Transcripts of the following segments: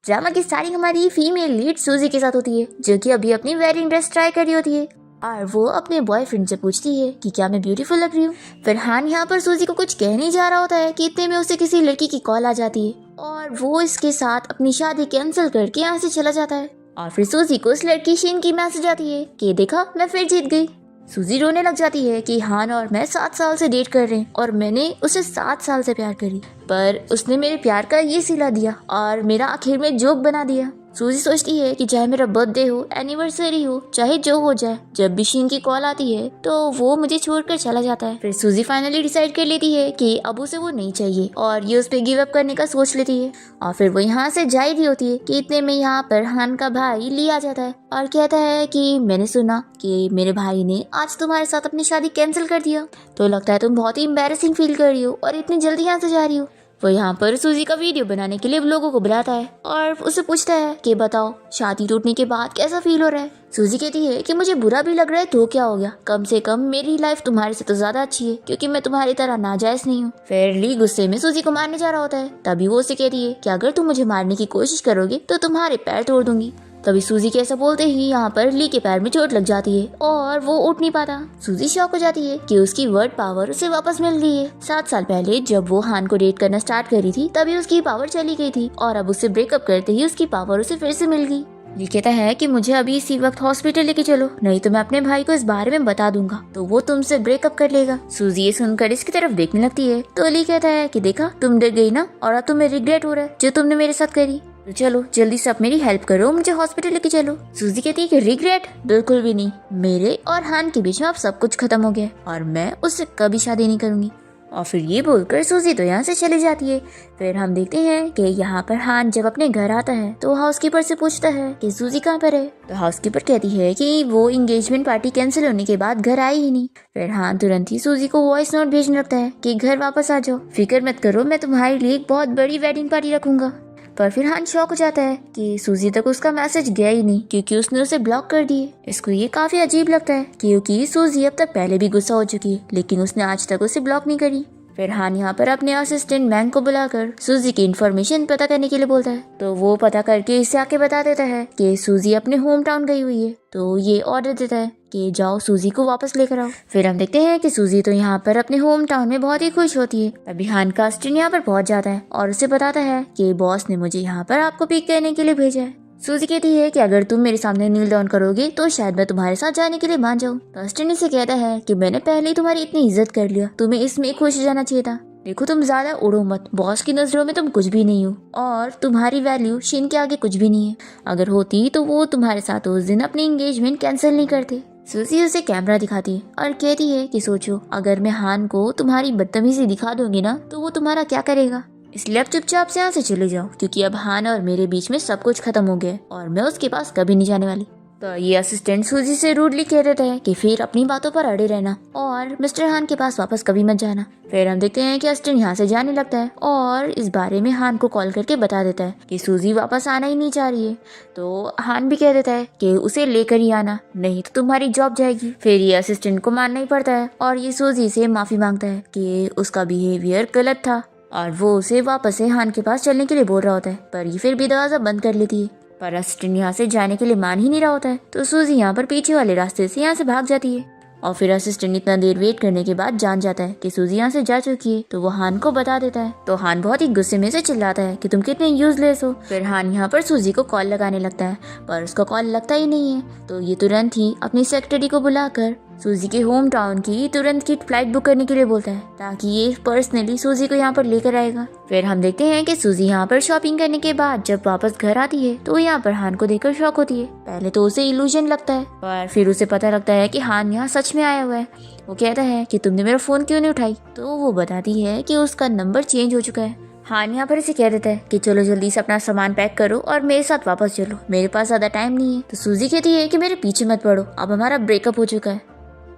Drama की starting हमारी female lead सूजी के साथ होती है, जो कि अभी अपनी वेडिंग ड्रेस ट्राई कर रही होती है और वो अपने बॉयफ्रेंड से पूछती है कि क्या मैं ब्यूटीफुल लग रही हूँ। फिर हान यहाँ पर सूजी को कुछ कह नहीं जा रहा होता है कि इतने में उसे किसी लड़की की कॉल आ जाती है और वो इसके साथ अपनी शादी कैंसिल करके यहाँ से चला जाता है। और फिर सूजी को उस लड़की शीन की मैसेज आती है कि देखा मैं फिर जीत गई। सूजी रोने लग जाती है कि हान और मैं 7 साल से डेट कर रहे हैं और मैंने उसे 7 साल से प्यार करी, पर उसने मेरे प्यार का ये सिला दिया और मेरा आखिर में जोक बना दिया। सूजी सोचती है कि चाहे मेरा बर्थडे हो, एनिवर्सरी हो, चाहे जो हो जाए, जब भी शीन की कॉल आती है तो वो मुझे छोड़कर चला जाता है। फिर सूजी फाइनली डिसाइड कर लेती है कि अब उसे वो नहीं चाहिए और ये उस पे गिव अप करने का सोच लेती है। और फिर वो यहाँ से जा रही होती है कि इतने में यहाँ पर हान का भाई ली आ जाता है और कहता है कि मैंने सुना कि मेरे भाई ने आज तुम्हारे साथ अपनी शादी कैंसिल कर दिया, तो लगता है तुम बहुत ही एम्बैरेसिंग फील कर रही हो और इतनी जल्दी यहाँ से जा रही हो। वो यहाँ पर सूजी का वीडियो बनाने के लिए लोगों को बुलाता है और उसे पूछता है कि बताओ शादी टूटने के बाद कैसा फील हो रहा है। सूजी कहती है कि मुझे बुरा भी लग रहा है तो क्या हो गया, कम से कम मेरी लाइफ तुम्हारे से तो ज्यादा अच्छी है क्योंकि मैं तुम्हारी तरह नाजायज नहीं हूँ। फिर ली गुस्से में सूजी को मारने जा रहा होता है, तभी वो उसे कहती है कि अगर तुम मुझे मारने की कोशिश करोगे तो तुम्हारे पैर तोड़ दूंगी। तभी सूजी के ऐसा बोलते ही यहाँ पर ली के पैर में चोट लग जाती है और वो उठ नहीं पाता। सूजी शॉक हो जाती है कि उसकी वर्ड पावर उसे वापस मिल गई है। 7 साल पहले जब वो हान को डेट करना स्टार्ट करी थी तभी उसकी पावर चली गई थी और अब उससे ब्रेकअप करते ही उसकी पावर उसे फिर से मिल गई। ली कहता है कि मुझे अभी इसी वक्त हॉस्पिटल लेके चलो, नहीं तो मैं अपने भाई को इस बारे में बता दूंगा तो वो तुमसे ब्रेकअप कर लेगा। सूजी ये सुनकर इसकी तरफ देखने लगती है तो ली कहता है कि देखा तुम डर गई ना, और अब तुम्हें रिग्रेट हो रहा है जो तुमने मेरे साथ करी, तो चलो जल्दी से आप मेरी हेल्प करो, मुझे हॉस्पिटल लेके चलो। सूजी कहती है कि रिग्रेट बिल्कुल भी नहीं, मेरे और हान के बीच में अब सब कुछ खत्म हो गया और मैं उससे कभी शादी नहीं करूंगी। और फिर ये बोलकर सूजी तो यहाँ से चली जाती है। फिर हम देखते हैं कि यहाँ पर हान जब अपने घर आता है तो हाउसकीपर से पूछता है कि सूजी कहाँ पर है, तो हाउसकीपर कहती है कि वो एंगेजमेंट पार्टी कैंसिल होने के बाद घर आई ही नहीं। फिर हान तुरंत ही सूजी को वॉइस नोट भेजने लगता है कि घर वापस आ जाओ, फिक्र मत करो, मैं तुम्हारे लिए एक बहुत बड़ी वेडिंग पार्टी रखूंगा। पर फिर हान शॉक हो जाता है कि सूजी तक उसका मैसेज गया ही नहीं क्योंकि उसने उसे ब्लॉक कर दिए। इसको ये काफी अजीब लगता है क्योंकि सूजी अब तक पहले भी गुस्सा हो चुकी है लेकिन उसने आज तक उसे ब्लॉक नहीं करी। फिर हान यहाँ पर अपने असिस्टेंट मैंग को बुलाकर सूजी की इन्फॉर्मेशन पता करने के लिए बोलता है, तो वो पता करके इसे आके बता देता है कि सूजी अपने होम टाउन गई हुई है। तो ये ऑर्डर देता है कि जाओ सूजी को वापस लेकर आओ। फिर हम देखते हैं कि सूजी तो यहाँ पर अपने होम टाउन में बहुत ही खुश होती है। तभी हान का असिस्टेंट यहाँ पर पहुंच जाता है और उसे बताता है कि बॉस ने मुझे यहाँ पर आपको पिक करने के लिए भेजा है। सूजी कहती है कि अगर तुम मेरे सामने नील डाउन करोगे तो शायद मैं तुम्हारे साथ जाने के लिए मान जाऊँ। तो असिस्टेंट से कहता है कि मैंने पहले ही तुम्हारी इतनी इज्जत कर लिया, तुम्हें इसमें खुश जाना चाहिए था। देखो तुम ज्यादा उड़ो मत, बॉस की नजरों में तुम कुछ भी नहीं हो और तुम्हारी वैल्यू शिन के आगे कुछ भी नहीं है। अगर होती तो वो तुम्हारे साथ उस दिन अपनी एंगेजमेंट कैंसिल नहीं करते। सूजी उसे कैमरा दिखाती है और कहती है कि सोचो अगर मैं हान को तुम्हारी बदतमीजी दिखा दूंगी ना तो वो तुम्हारा क्या करेगा, इसलिए अब चुपचाप से यहाँ से चले जाओ क्योंकि अब हान और मेरे बीच में सब कुछ खत्म हो गया और मैं उसके पास कभी नहीं जाने वाली। तो ये असिस्टेंट सूजी से रूडली कह देता है कि फिर अपनी बातों पर अड़े रहना और मिस्टर हान के पास वापस कभी मत जाना। फिर हम देखते हैं कि असिस्टेंट यहाँ से जाने लगता है और इस बारे में हान को कॉल करके बता देता है कि सूजी वापस आना ही नहीं चाह रही है। तो हान भी कह देता है कि उसे लेकर ही आना, नहीं तो तुम्हारी जॉब जाएगी। फिर ये असिस्टेंट को मानना ही पड़ता है और ये सूजी से माफी मांगता है कि उसका बिहेवियर गलत था और वो उसे वापस से हान के पास चलने के लिए बोल रहा होता है, पर ये फिर भी दरवाजा बंद कर लेती है। पर असिस्टेंट यहाँ से जाने के लिए मान ही नहीं रहा होता है तो सूजी यहाँ पर पीछे वाले रास्ते से यहाँ से भाग जाती है। और फिर असिस्टेंट इतना देर वेट करने के बाद जान जाता है कि सूजी यहाँ से जा चुकी है तो वो हान को बता देता है। तो हान बहुत ही गुस्से में से चिल्लाता है कि तुम कितने यूजलेस हो। फिर हान यहाँ पर सूजी को कॉल लगाने लगता है पर उसका कॉल लगता ही नहीं है। तो ये तुरंत ही अपनी सेक्रेटरी को बुलाकर सूजी के होम टाउन की तुरंत की फ्लाइट बुक करने के लिए बोलता है ताकि ये पर्सनली सूजी को यहाँ पर लेकर आएगा। फिर हम देखते हैं कि सूजी यहाँ पर शॉपिंग करने के बाद जब वापस घर आती है तो यहाँ पर हान को देखकर शॉक होती है। पहले तो उसे इल्यूजन लगता है पर फिर उसे पता लगता है कि हान यहाँ सच में आया हुआ है। वो कहता है कि तुमने मेरा फोन क्यों नहीं उठाई, तो वो बताती है कि उसका नंबर चेंज हो चुका है। हान यहाँ पर इसे कह देता है कि चलो जल्दी से अपना सामान पैक करो और मेरे साथ वापस चलो, मेरे पास ज्यादा टाइम नहीं है। तो सूजी कहती है कि मेरे पीछे मत पड़ो, अब हमारा ब्रेकअप हो चुका है।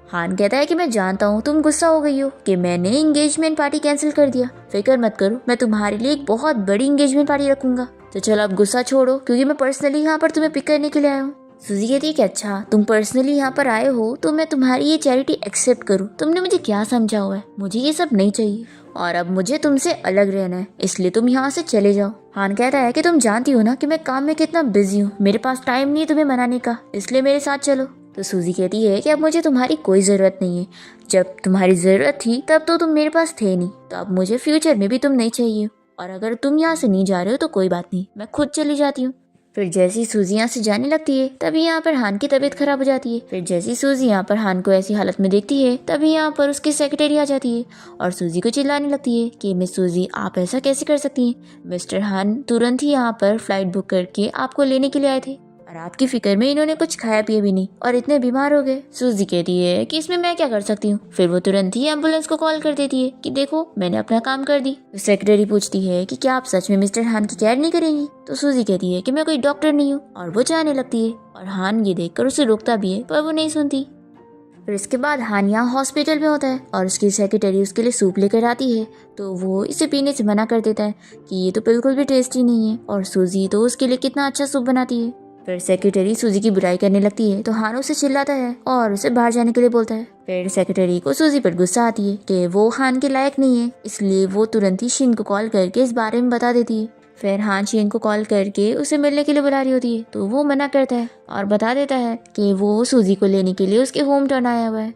हान कहता है कि मैं जानता हूँ तुम गुस्सा हो गई हो कि मैंने एंगेजमेंट पार्टी कैंसिल कर दिया, फिक्र मत करो, मैं तुम्हारे लिए एक बहुत बड़ी एंगेजमेंट पार्टी रखूंगा। तो चलो अब गुस्सा छोड़ो क्योंकि मैं पर्सनली यहाँ पर तुम्हें पिक करने के लिए आया हूँ। सूजी कहती है कि अच्छा तुम पर्सनली यहाँ पर आए हो तो मैं तुम्हारी ये चैरिटी एक्सेप्ट करूँ। तुमने मुझे क्या समझा हुआ है, मुझे ये सब नहीं चाहिए और अब मुझे तुमसे अलग रहना है, इसलिए तुम यहाँ से चले जाओ। हान कहता है कि तुम जानती हो ना कि मैं काम में कितना बिजी हूँ, मेरे पास टाइम नहीं है तुम्हें मनाने का, इसलिए मेरे साथ चलो। तो सूजी कहती है कि अब मुझे तुम्हारी कोई ज़रूरत नहीं है, जब तुम्हारी ज़रूरत थी तब तो तुम मेरे पास थे नहीं, तो अब मुझे फ्यूचर में भी तुम नहीं चाहिए, और अगर तुम यहाँ से नहीं जा रहे हो तो कोई बात नहीं, मैं खुद चली जाती हूँ। फिर जैसी सूजी यहाँ से जाने लगती है तभी यहाँ पर हान की तबीयत खराब हो जाती है। फिर जैसी सूजी यहाँ पर हान को ऐसी हालत में देखती है तभी यहाँ पर उसकी सेक्रेटरी आ जाती है और सूजी को चिल्लाने लगती है कि मिस सूजी आप ऐसा कैसे कर सकती हैं, मिस्टर हान तुरंत ही यहाँ पर फ्लाइट बुक करके आपको लेने के लिए आए थे और आपकी फिक्र में इन्होंने कुछ खाया पिया भी नहीं और इतने बीमार हो गए। सूजी कहती है कि इसमें मैं क्या कर सकती हूँ। फिर वो तुरंत ही एम्बुलेंस को कॉल कर देती है कि देखो मैंने अपना काम कर दी। तो सेक्रेटरी पूछती है कि क्या आप सच में मिस्टर हान की केयर नहीं करेंगी। तो सूजी कहती है कि मैं कोई डॉक्टर नहीं हूँ और वो जाने लगती है और हान ये देखकर उसे रोकता भी है पर वो नहीं सुनती। फिर इसके बाद हान यहाँ हॉस्पिटल में होता है और उसकी सेक्रेटरी उसके लिए सूप लेकर आती है तो वो इसे पीने से मना कर देता है कि ये तो बिल्कुल भी टेस्टी नहीं है और सूजी तो उसके लिए कितना अच्छा सूप बनाती है। फिर सेक्रेटरी सूजी की बुराई करने लगती है तो हान उसे चिल्लाता है और उसे बाहर जाने के लिए बोलता है। फिर सेक्रेटरी को सूजी पर गुस्सा आती है कि वो हान के लायक नहीं है, इसलिए वो तुरंत ही शिन को कॉल करके इस बारे में बता देती है। फिर हान शिन को कॉल करके उसे मिलने के लिए बुला रही होती है तो वो मना करता है और बता देता है कि वो सूजी को लेने के लिए उसके होम टाउन आया हुआ है।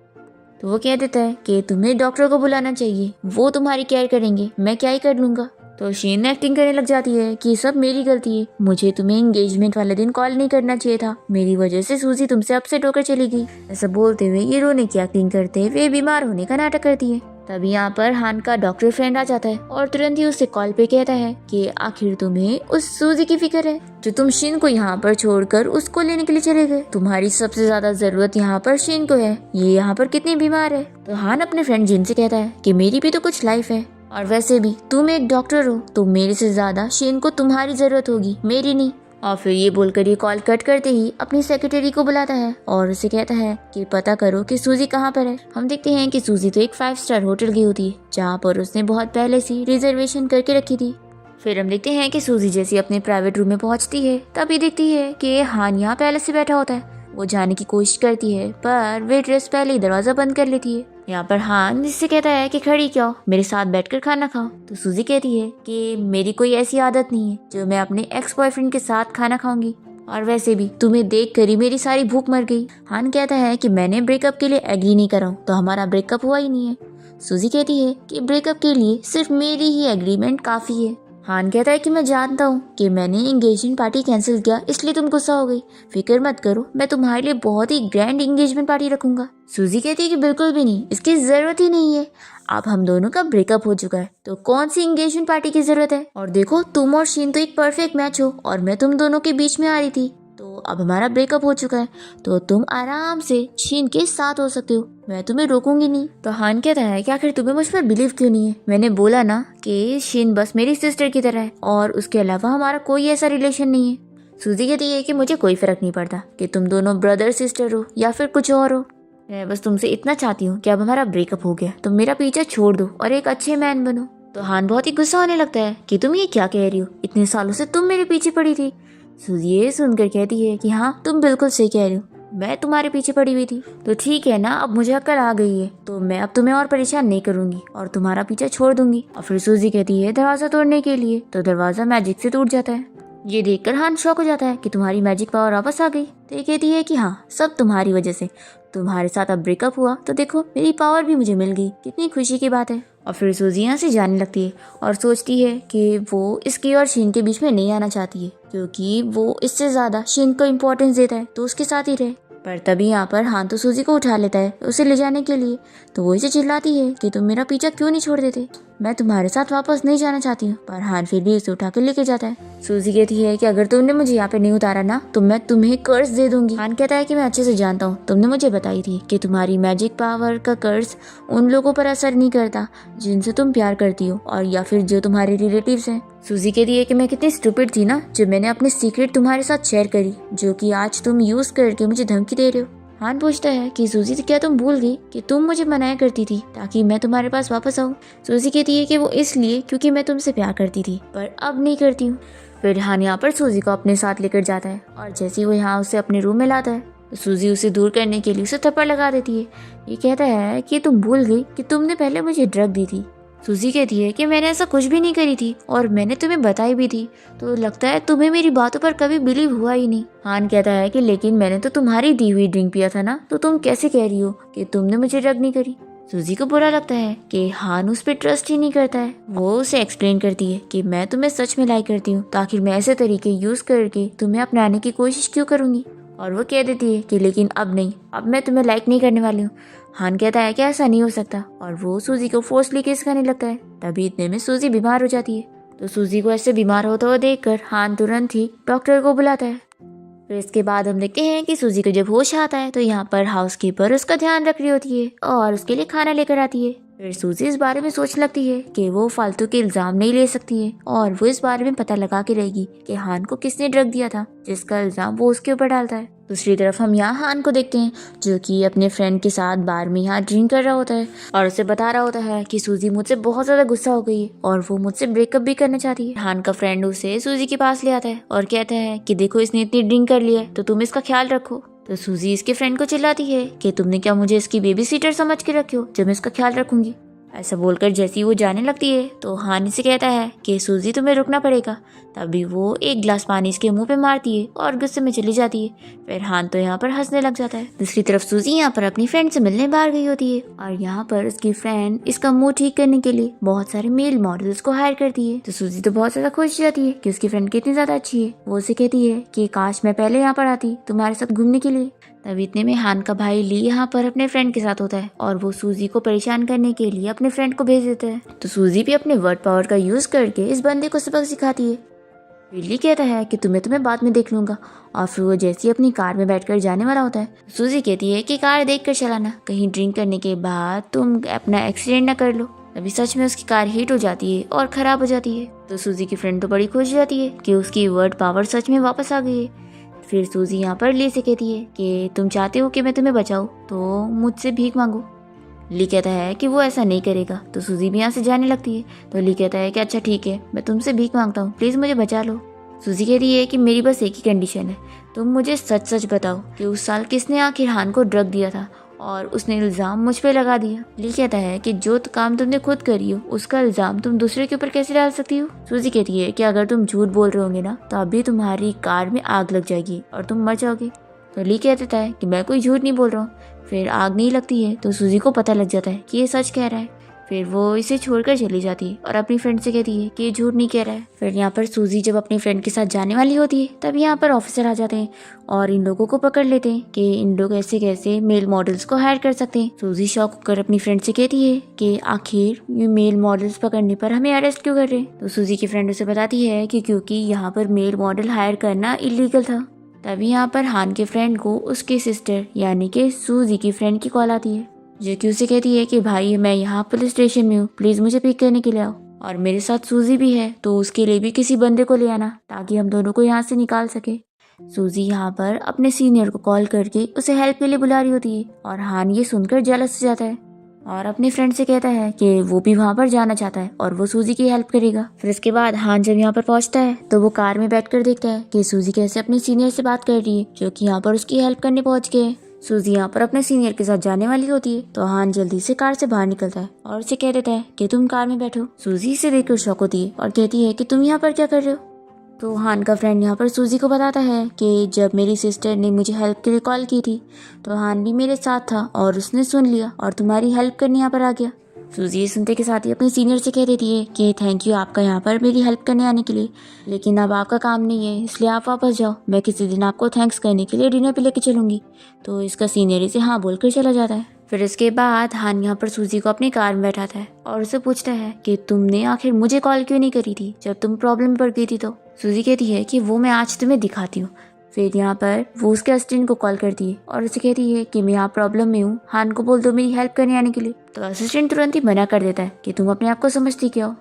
तो वो कह देता है कि तुम्हें डॉक्टर को बुलाना चाहिए, वो तुम्हारी केयर करेंगे, मैं क्या ही कर लूँगा। तो शीन एक्टिंग करने लग जाती है कि सब मेरी गलती है, मुझे तुम्हें एंगेजमेंट वाले दिन कॉल नहीं करना चाहिए था, मेरी वजह से सूजी तुमसे अपसेट होकर चली गई। ऐसा बोलते हुए ये रोने की एक्टिंग करते हुए बीमार होने का नाटक करती है। तभी यहाँ पर हान का डॉक्टर फ्रेंड आ जाता है और तुरंत ही उससे कॉल पे कहता है कि आखिर तुम्हें उस सूजी की फिक्र है जो तुम शिन को यहाँ पर छोड़कर उसको लेने के लिए चले गए। तुम्हारी सबसे ज्यादा जरूरत यहाँ पर शिन को है, ये यहाँ पर कितनी बीमार है। तो हान अपने फ्रेंड जिन से कहता है कि मेरी भी तो कुछ लाइफ है और वैसे भी तुम एक डॉक्टर हो तो मेरे से ज्यादा शिन को तुम्हारी जरूरत होगी, मेरी नहीं। और फिर ये बोलकर ये कॉल कट करते ही अपनी सेक्रेटरी को बुलाता है और उसे कहता है कि पता करो कि सूजी कहाँ पर है। हम देखते हैं कि सूजी तो एक 5 स्टार होटल गई होती है जहाँ पर उसने बहुत पहले से रिजर्वेशन करके रखी थी। फिर हम देखते हैं कि सूजी जैसी अपने प्राइवेट रूम में पहुंचती है तभी देखती है कि हान यहाँ पहले से बैठा होता है। वो जाने की कोशिश करती है पर वेट्रेस पहले ही दरवाजा बंद कर लेती है। यहाँ पर हान जिससे कहता है कि खड़ी क्या हो, मेरे साथ बैठकर खाना खाओ। तो सूजी कहती है कि मेरी कोई ऐसी आदत नहीं है जो मैं अपने एक्स बॉयफ्रेंड के साथ खाना खाऊंगी, और वैसे भी तुम्हें देख कर ही मेरी सारी भूख मर गई। हान कहता है कि मैंने ब्रेकअप के लिए एग्री नहीं करा तो हमारा ब्रेकअप हुआ ही नहीं है। सूजी कहती है कि ब्रेकअप के लिए सिर्फ मेरी ही एग्रीमेंट काफी है। हान कहता है कि मैं जानता हूँ कि मैंने एंगेजमेंट पार्टी कैंसिल किया इसलिए तुम गुस्सा हो गई, फिक्र मत करो, मैं तुम्हारे लिए बहुत ही ग्रैंड एंगेजमेंट पार्टी रखूंगा। सूजी कहती है कि बिल्कुल भी नहीं, इसकी जरूरत ही नहीं है, अब हम दोनों का ब्रेकअप हो चुका है तो कौन सी एंगेजमेंट पार्टी की जरूरत है। और देखो तुम और शीन तो एक परफेक्ट मैच हो और मैं तुम दोनों के बीच में आ रही थी, तो अब हमारा ब्रेकअप हो चुका है तो तुम आराम से शीन के साथ हो सकते हो, मैं तुम्हें रोकूंगी नहीं। तो हान कहता है कि आखिर तुम्हें मुझ पर बिलीव क्यों नहीं है, मैंने बोला ना कि शीन बस मेरी सिस्टर की तरह है और उसके अलावा हमारा कोई ऐसा रिलेशन नहीं है। सूजी कहती है कि मुझे कोई फर्क नहीं पड़ता कि तुम दोनों ब्रदर सिस्टर हो या फिर कुछ और हो, मैं बस तुमसे इतना चाहती हूँ कि अब हमारा ब्रेकअप हो गया तो मेरा पीछा छोड़ दो और एक अच्छे मैन बनो। तो हान बहुत ही गुस्सा होने लगता है कि तुम ये क्या कह रही हो, इतने सालों से तुम मेरे पीछे पड़ी थी। सूजी ये सुनकर कहती है कि हाँ तुम बिल्कुल सही कह रही हो, मैं तुम्हारे पीछे पड़ी हुई थी, तो ठीक है ना, अब मुझे अक्ल आ गई है तो मैं अब तुम्हें और परेशान नहीं करूंगी और तुम्हारा पीछा छोड़ दूंगी। और फिर सूजी कहती है दरवाजा तोड़ने के लिए, तो दरवाजा मैजिक से टूट जाता है। ये देखकर हान शॉक हो जाता है कि तुम्हारी मैजिक पावर वापस आ गई। तो ये कहती है कि हाँ सब तुम्हारी वजह से, तुम्हारे साथ अब ब्रेकअप हुआ तो देखो मेरी पावर भी मुझे मिल गई, कितनी खुशी की बात है। और फिर सूजी यहाँ से जाने लगती है और सोचती है कि वो इसके और शीन के बीच में नहीं आना चाहती है क्योंकि वो इससे ज्यादा शीन को इम्पोर्टेंस देता है तो उसके साथ ही रहे। पर तभी यहाँ पर हान तो सूजी को उठा लेता है उसे ले जाने के लिए, तो वो इसे चिल्लाती है कि तुम मेरा पीछा क्यों नहीं छोड़ देते, मैं तुम्हारे साथ वापस नहीं जाना चाहती हूँ। पर हान फिर भी उसे उठा कर लेके जाता है। सूजी कहती है कि अगर तुमने मुझे यहाँ पे नहीं उतारा ना तो मैं तुम्हें कर्ज दे दूंगी। हान कहता है कि मैं अच्छे से जानता हूँ, तुमने मुझे बताई थी कि तुम्हारी मैजिक पावर का कर्ज उन लोगों पर असर नहीं करता जिनसे तुम प्यार करती हो और या फिर जो तुम्हारे रिलेटिव्स हैं। सूजी कहती है कि मैं कितनी स्टूपिड थी ना जब मैंने अपनी सीक्रेट तुम्हारे साथ शेयर करी जो कि आज तुम यूज करके मुझे धमकी दे रहे हो। हान पूछता है कि सूजी क्या तुम भूल गई कि तुम मुझे मनाया करती थी ताकि मैं तुम्हारे पास वापस आऊँ। सूजी कहती है कि वो इसलिए क्योंकि मैं तुमसे प्यार करती थी पर अब नहीं करती हूँ। फिर हान यहाँ पर सूजी को अपने साथ लेकर जाता है और जैसे ही वो यहाँ उसे अपने रूम में लाता है तो सूजी उसे दूर करने के लिए उसे थप्पड़ लगा देती है। ये कहता है कि तुम भूल गई कि तुमने पहले मुझे ड्रग दी थी। सूजी कहती है कि मैंने ऐसा कुछ भी नहीं करी थी और मैंने तुम्हें बताई भी थी, तो लगता है तुम्हें मेरी बातों पर कभी बिलीव हुआ ही नहीं। हान कहता है कि लेकिन मैंने तो तुम्हारी दी हुई ड्रिंक पिया था ना, तो तुम कैसे कह रही हो कि तुमने मुझे ड्रग नहीं करी। सूजी को बुरा लगता है कि हान उस पर ट्रस्ट ही नहीं करता है। वो उसे एक्सप्लेन करती है कि मैं तुम्हें सच में लाइक करती हूँ, तो आखिर मैं ऐसे तरीके यूज करके तुम्हें अपनाने की कोशिश क्यों करूंगी। और वो कह देती है कि लेकिन अब नहीं, अब मैं तुम्हें लाइक नहीं करने वाली हूँ। हान कहता है कि ऐसा नहीं हो सकता और वो सूजी को फोर्सली किस करने लगता है। तभी इतने में सूजी बीमार हो जाती है। तो सूजी को ऐसे बीमार होता हुआ देखकर हान तुरंत ही डॉक्टर को बुलाता है। फिर इसके बाद हम देखते हैं कि सूजी को जब होश आता है तो यहाँ पर हाउसकीपर उसका ध्यान रख रही होती है और उसके लिए खाना लेकर आती है। फिर सूजी इस बारे में सोचने लगती है कि वो फालतू के इल्जाम नहीं ले सकती है और वो इस बारे में पता लगा के रहेगी कि हान को किसने ड्रग दिया था, जिसका इल्जाम वो उसके ऊपर डालता है। दूसरी तरफ हम यहाँ हान को देखते हैं जो कि अपने फ्रेंड के साथ बार में यहाँ ड्रिंक कर रहा होता है और उसे बता रहा होता है कि सूजी मुझसे बहुत ज्यादा गुस्सा हो गई है और वो मुझसे ब्रेकअप भी करना चाहती है। हान का फ्रेंड उसे सूजी के पास ले आता है और कहता है कि देखो इसने इतनी ड्रिंक कर लिया है तो तुम इसका ख्याल रखो। तो सूजी इसके फ्रेंड को चिल्लाती है कि तुमने क्या मुझे इसकी बेबी सीटर समझ के रखे हो जब मैं इसका ख्याल रखूंगी। ऐसा बोलकर जैसे ही वो जाने लगती है तो हान से कहता है कि सूजी तुम्हें रुकना पड़ेगा। तभी वो एक गिलास पानी इसके मुंह पे मारती है और गुस्से में चली जाती है। फिर हान तो यहाँ पर हंसने लग जाता है। दूसरी तरफ सूजी यहाँ पर अपनी फ्रेंड से मिलने बाहर गई होती है और यहाँ पर उसकी फ्रेंड इसका मुंह ठीक करने के लिए बहुत सारे मेल मॉडल्स को हायर करती है। तो सूजी तो बहुत ज्यादा खुश हो जाती है कि उसकी फ्रेंड कितनी ज्यादा अच्छी है। वो उसे कहती है कि काश मैं पहले यहाँ पर आती तुम्हारे साथ घूमने के लिए। तभी इतने में हान का भाई ली यहाँ पर अपने फ्रेंड के साथ होता है और वो सूजी को परेशान करने के लिए अपने फ्रेंड को भेज देता है। तो सूजी भी अपने वर्ड पावर का यूज करके इस बंदे को सबक सिखाती है। विल्ली कहता है कि तुम्हें बाद में देख लूंगा और फिर वो जैसे ही अपनी कार में बैठकर जाने वाला होता है सूजी कहती है कि कार देख कर चलाना, कहीं ड्रिंक करने के बाद तुम अपना एक्सीडेंट न कर लो। तभी सच में उसकी कार हीट हो जाती है और खराब हो जाती है। तो सूजी की फ्रेंड तो बड़ी खुश हो जाती है कि उसकी वर्ड पावर सच में वापस आ गई है। फिर सूजी यहाँ पर ली से कहती है कि तुम चाहते हो कि मैं तुम्हें बचाऊं तो मुझसे भीख मांगो। ली कहता है कि वो ऐसा नहीं करेगा। तो सूजी भी यहाँ से जाने लगती है। तो ली कहता है कि अच्छा ठीक है, मैं तुमसे भीख मांगता हूँ, प्लीज मुझे बचा लो। सूजी कह रही है कि मेरी बस एक ही कंडीशन है, तुम मुझे सच सच बताओ कि उस साल किसने आखिर हान को ड्रग दिया था और उसने इल्जाम मुझ पे लगा दिया। ली कहता है कि जो काम तुमने खुद करी हो उसका इल्जाम तुम दूसरे के ऊपर कैसे डाल सकती हो। सूजी कहती है कि अगर तुम झूठ बोल रहे होगे ना तो अभी तुम्हारी कार में आग लग जाएगी और तुम मर जाओगे। तो ली कह देता है कि मैं कोई झूठ नहीं बोल रहा हूँ। फिर आग नहीं लगती है तो सूजी को पता लग जाता है कि ये सच कह रहा है। फिर वो इसे छोड़कर चली जाती है और अपनी फ्रेंड से कहती है कि ये झूठ नहीं कह रहा है। फिर यहाँ पर सूजी जब अपनी फ्रेंड के साथ जाने वाली होती है तब यहाँ पर ऑफिसर आ जाते हैं और इन लोगों को पकड़ लेते हैं कि इन लोग ऐसे कैसे मेल मॉडल्स को हायर कर सकते हैं। सूजी शॉक होकर अपनी फ्रेंड से कहती है कि आखिर ये मेल मॉडल्स पकड़ने पर हमें अरेस्ट क्यों कर रहे हैं। तो सूजी की फ्रेंड उसे बताती है कि क्योंकि यहाँ पर मेल मॉडल हायर करना इलीगल था। तभी यहाँ पर हान के फ्रेंड को उसकी सिस्टर यानी कि सूजी की फ्रेंड की कॉल आती है जो कि उसे कहती है कि भाई मैं यहाँ पुलिस स्टेशन में हूँ, प्लीज मुझे पिक करने के लिए आओ और मेरे साथ सूजी भी है तो उसके लिए भी किसी बंदे को ले आना ताकि हम दोनों को यहाँ से निकाल सके। सूजी यहाँ पर अपने सीनियर को कॉल करके उसे हेल्प के लिए बुला रही होती है और हान ये सुनकर जेलस हो जाता है और अपनी फ्रेंड से कहता है कि वो भी वहाँ पर जाना चाहता है और वो सूजी की हेल्प करेगा। फिर इसके बाद हान जब यहाँ पर पहुँचता है तो वो कार में बैठकर देखता है कि सूजी कैसे अपने सीनियर से बात कर रही है जो कि यहाँ पर उसकी हेल्प करने पहुँच गए। सूजी यहाँ पर अपने सीनियर के साथ जाने वाली होती है तो हान जल्दी से कार से बाहर निकलता है और उसे कह देता है कि तुम कार में बैठो। सूजी इसे देखकर शॉक होती है और कहती है कि तुम यहाँ पर क्या कर रहे हो। तो हान का फ्रेंड यहाँ पर सूजी को बताता है कि जब मेरी सिस्टर ने मुझे हेल्प के लिए कॉल की थी तो हान भी मेरे साथ था और उसने सुन लिया और तुम्हारी हेल्प करने यहाँ पर आ गया। सूजी ये सुनते के साथ ही अपने सीनियर से कह देती है कि थैंक यू आपका यहाँ पर मेरी हेल्प करने आने के लिए, लेकिन अब आपका काम नहीं है इसलिए आप वापस जाओ, मैं किसी दिन आपको थैंक्स करने के लिए डिनर पे लेके चलूंगी। तो इसका सीनियर इसे हाँ बोलकर चला जाता है। फिर इसके बाद हान यहाँ पर सूजी को अपनी कार में बैठाता है और उसे पूछता है कि तुमने आखिर मुझे कॉल क्यों नहीं करी थी जब तुम प्रॉब्लम में पड़ गई थी। तो सूजी कहती है कि वो मैं आज तुम्हें दिखाती हूँ। फिर यहाँ पर वो उसके असिस्टेंट को कॉल करती है और उसे कहती है कि मैं यहाँ प्रॉब्लम में हूँ, हान को बोल दो मेरी हेल्प करने आने के लिए। तो असिस्टेंट तुरंत ही मना कर देता है कि तुम अपने आप को समझती क्या हो।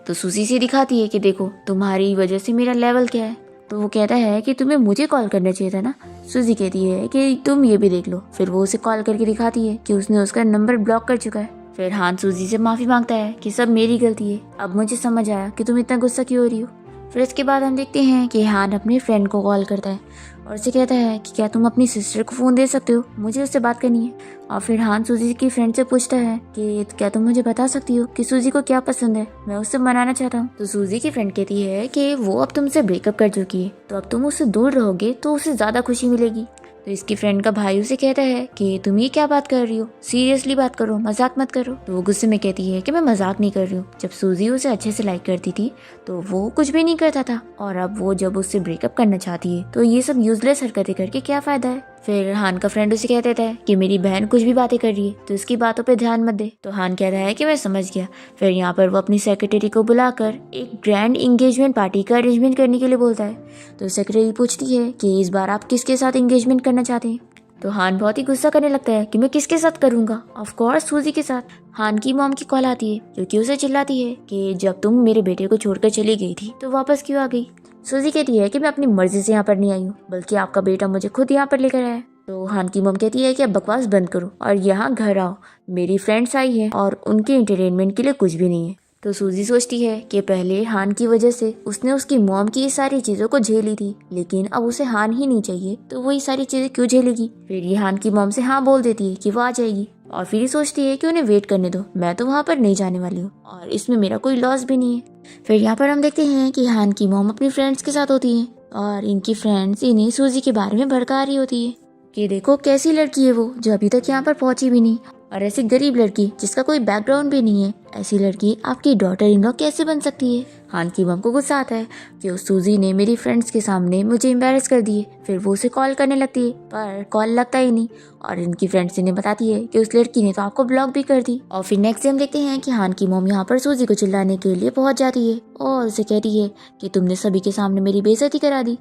तो सूजी से दिखाती है कि देखो तुम्हारी वजह से मेरा लेवल क्या है। तो वो कहता है कि तुम्हें मुझे कॉल करना चाहिए था ना। सूजी कहती है कि तुम ये भी देख लो। फिर वो उसे कॉल करके दिखाती है कि उसने उसका नंबर ब्लॉक कर चुका है। फिर हान सूजी से माफी मांगता है कि सब मेरी गलती है, अब मुझे समझ आया कि तुम इतना गुस्सा क्यों हो रही हो। फिर इसके बाद हम देखते हैं कि हान अपने फ्रेंड को कॉल करता है और उसे कहता है कि क्या तुम अपनी सिस्टर को फ़ोन दे सकते हो, मुझे उससे बात करनी है। और फिर हान सूजी की फ्रेंड से पूछता है कि क्या तुम मुझे बता सकती हो कि सूजी को क्या पसंद है, मैं उससे मनाना चाहता हूँ। तो सूजी की फ्रेंड कहती है कि वो अब तुमसे ब्रेकअप कर चुकी है, तो अब तुम उससे दूर रहोगे तो उसे ज़्यादा खुशी मिलेगी। तो इसकी फ्रेंड का भाई उसे कहता है कि तुम ये क्या बात कर रही हो, सीरियसली बात करो, मजाक मत करो। तो वो गुस्से में कहती है कि मैं मजाक नहीं कर रही हूँ। जब सूजी उसे अच्छे से लाइक करती थी तो वो कुछ भी नहीं करता था, और अब वो जब उससे ब्रेकअप करना चाहती है तो ये सब यूजलेस हरकतें करके क्या फायदा है। फिर हान का फ्रेंड उसे कह देता है कि मेरी बहन कुछ भी बातें कर रही है तो इसकी बातों पे ध्यान मत दे। तो हान कहता है कि मैं समझ गया। फिर यहाँ पर वो अपनी सेक्रेटरी को बुलाकर एक ग्रैंड एंगेजमेंट पार्टी का अरेंजमेंट करने के लिए बोलता है। तो सेक्रेटरी पूछती है कि इस बार आप किसके साथ एंगेजमेंट करना चाहते हैं। तो हान बहुत ही गुस्सा करने लगता है कि मैं किसके साथ करूंगा, ऑफ कोर्स सूजी के साथ। हान की मॉम की कॉल आती है जो कि उसे चिल्लाती है कि जब तुम मेरे बेटे को छोड़कर चली गई थी तो वापस क्यों आ गई। सूजी कहती है कि मैं अपनी मर्जी से यहाँ पर नहीं आई हूँ, बल्कि आपका बेटा मुझे खुद यहाँ पर लेकर आया। तो हान की मॉम कहती है कि अब बकवास बंद करो और यहाँ घर आओ, मेरी फ्रेंड्स आई है और उनके एंटरटेनमेंट के लिए कुछ भी नहीं है। तो सूजी सोचती है कि पहले हान की वजह से उसने उसकी मॉम की ये सारी चीजों को झेली थी, लेकिन अब उसे हान ही नहीं चाहिए तो वो ये सारी चीजें क्यों झेलेगी। फिर ये हान की मॉम से हाँ बोल देती है कि वो आ जाएगी, और फिर ये सोचती है कि उन्हें वेट करने दो, मैं तो वहाँ पर नहीं जाने वाली हूँ और इसमें मेरा कोई लॉस भी नहीं है। फिर यहाँ पर हम देखते हैं कि हान की मॉम अपनी फ्रेंड्स के साथ होती है और इनकी फ्रेंड्स इन्हें सूजी के बारे में भड़का रही होती है कि देखो कैसी लड़की है वो जो अभी तक यहाँ पर पहुंची भी नहीं, और ऐसी गरीब लड़की जिसका कोई बैकग्राउंड भी नहीं है, ऐसी लड़की आपकी डॉटर इन लॉ कैसे बन सकती है। हान की मम को गुस्सा आता है कि उस सूजी ने मेरी फ्रेंड्स के सामने मुझे एम्बैरेस कर दिए। फिर वो उसे कॉल करने लगती है पर कॉल लगता ही नहीं, और इनकी फ्रेंड्स इन्हें बताती है कि उस लड़की ने तो आपको ब्लॉक भी कर दी। और फिर नेक्स्ट डे हम देखते हैं कि हान की मम यहाँ पर सूजी को चिल्लाने के लिए पहुंच जाती है और उसे कहती है कि तुमने सभी के सामने मेरी बेइज्जती करा दी।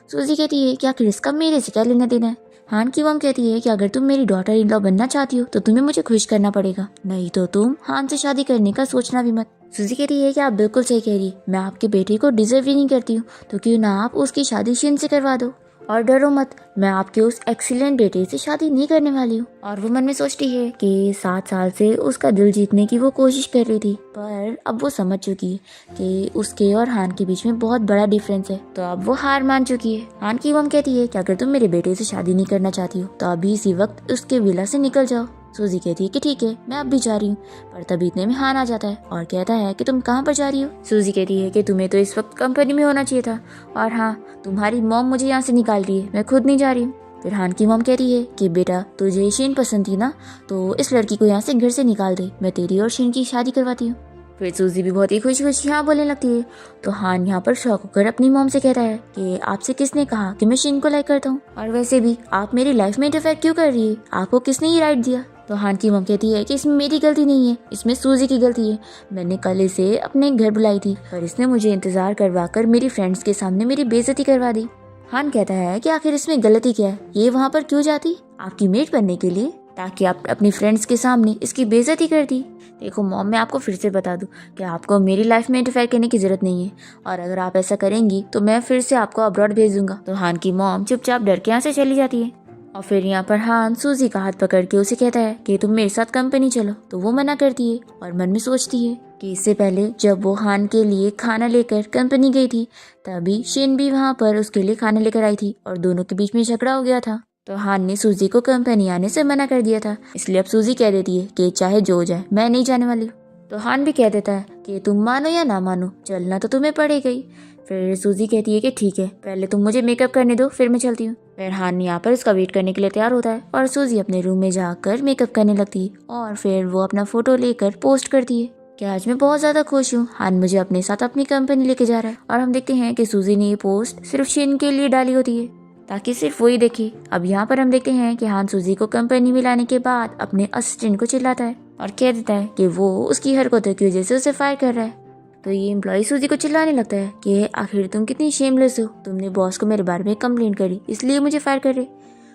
सूजी कहती है कि आखिर इसका मेरे से क्या लेना देना है। हान की मम कहती है कि अगर तुम मेरी डॉटर इन लॉ बनना चाहती हो तो तुम्हें मुझे खुश करना पड़ेगा, नहीं तो तुम हान से शादी करने का सोचना भी मत। सूजी कहती है कि आप बिल्कुल सही कह रही है, मैं आपके बेटे को डिजर्व ही नहीं करती हूँ, तो क्यों ना आप उसकी शादी शिन से करवा दो, और डरो मत, मैं आपके उस एक्सीलेंट बेटे से शादी नहीं करने वाली हूँ। और वो मन में सोचती है कि 7 साल से उसका दिल जीतने की वो कोशिश कर रही थी, पर अब वो समझ चुकी है कि उसके और हान के बीच में बहुत बड़ा डिफरेंस है, तो अब वो हार मान चुकी है। हान की मम कहती है कि अगर तुम मेरे बेटे से शादी नहीं करना चाहती हो तो अभी इसी वक्त उसके विला से निकल जाओ। सूजी कहती है कि ठीक है, मैं अब भी जा रही हूँ, पर तभी इतने में हान आ जाता है और कहता है कि तुम कहाँ पर जा रही हो। सूजी कहती है कि तुम्हें तो इस वक्त कंपनी में होना चाहिए था, और हाँ, तुम्हारी मॉम मुझे यहाँ से निकाल रही है, मैं खुद नहीं जा रही हूँ। फिर हान की मॉम कहती है कि बेटा तुझे शीन पसंद थी ना, तो इस लड़की को यहाँ से घर से निकाल दे, मैं तेरी और शीन की शादी करवाती हूँ। फिर सूजी भी बहुत ही खुशी खुशी हाँ बोलने लगती है। तो हान यहाँ पर शौक होकर अपनी मॉम से कहता है कि आपसे किसने कहा कि मैं शीन को लाइक करता हूँ, और वैसे भी आप मेरी लाइफ में इंटरफेयर क्यों कर रही है, आपको किसने ये राइट दिया। तो हान की मॉम कहती है कि इसमें मेरी गलती नहीं है, इसमें सूजी की गलती है, मैंने कल इसे अपने घर बुलाई थी पर इसने मुझे इंतजार करवाकर मेरी फ्रेंड्स के सामने मेरी बेइज्जती करवा दी। हान कहता है कि आखिर इसमें गलती क्या है, ये वहाँ पर क्यों जाती, आपकी मेट बनने के लिए, ताकि आप अपनी फ्रेंड्स के सामने इसकी बेइज्जती कर दी। देखो मॉम, मैं आपको फिर से बता दूं कि आपको मेरी लाइफ में इंटरफेयर करने की जरूरत नहीं है, और अगर आप ऐसा करेंगी तो मैं फिर से आपको अब्रॉड भेज दूंगा। तो हान की मॉम चुपचाप डर के यहाँ से चली जाती है। और फिर यहाँ पर हान सूजी का हाथ पकड़ के उसे कहता है कि तुम मेरे साथ कंपनी चलो, तो वो मना करती है और मन में सोचती है कि इससे पहले जब वो हान के लिए खाना लेकर कंपनी गई थी तभी शिन भी वहाँ पर उसके लिए खाना लेकर आई थी और दोनों के बीच में झगड़ा हो गया था। तो हान ने सूजी को कंपनी आने से मना कर दिया था, इसलिए अब सूजी कह देती है कि चाहे जो हो जाए मैं नहीं जाने वाली। तो हान भी कह देता है कि तुम मानो या ना मानो चलना तो तुम्हें पड़ेगा ही। फिर सूजी कहती है कि ठीक है, पहले तुम मुझे मेकअप करने दो फिर मैं चलती हूँ। फिर हान यहाँ पर उसका वेट करने के लिए तैयार होता है और सूजी अपने रूम में जाकर मेकअप करने लगती है और फिर वो अपना फोटो लेकर पोस्ट करती है कि आज मैं बहुत ज्यादा खुश हूँ, हान मुझे अपने साथ अपनी कंपनी लेके जा रहा है। और हम देखते हैं कि सूजी ने ये पोस्ट सिर्फ शिन के लिए डाली होती है ताकि सिर्फ वही देखे। अब यहाँ पर हम देखते हैं कि हान सूजी को कंपनी में लाने के बाद अपने असिस्टेंट को चिल्लाता है और कह देता है कि वो उसकी हरकतों की वजह से उसे फायर कर रहा है। तो ये एम्प्लॉय सूजी को चिल्लाने लगता है कि आखिर तुम कितनी शेमलेस हो, तुमने बॉस को मेरे बारे में कंप्लेंट करी इसलिए मुझे फायर कर रहे।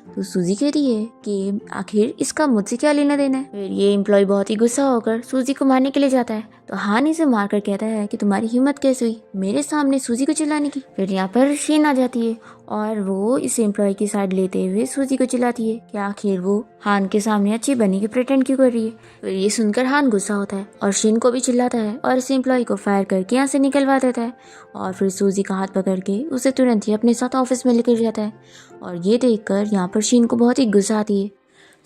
तो सूजी कहती है कि आखिर इसका मुझसे क्या लेना देना है। फिर ये एम्प्लॉय बहुत ही गुस्सा होकर सूजी को मारने के लिए जाता है। तो हान इसे मारकर कहता है कि तुम्हारी हिम्मत कैसे हुई मेरे सामने सूजी को चिल्लाने की। फिर यहाँ पर शीन आ जाती है और वो इस एम्प्लॉय की साइड लेते हुए सूजी को चिल्लाती है कि आखिर वो हान के सामने अच्छी बनी के प्रिटेंड क्यों कर रही है। फिर ये सुनकर हान गुस्सा होता है और शिन को भी चिल्लाता है और इस एम्प्लॉय को फायर करके यहाँ से निकलवा देता है और फिर सूजी का हाथ पकड़ के उसे तुरंत ही अपने साथ ऑफिस में लेकर जाता है। और ये देखकर यहाँ पर शिन को बहुत ही गुस्सा आती है।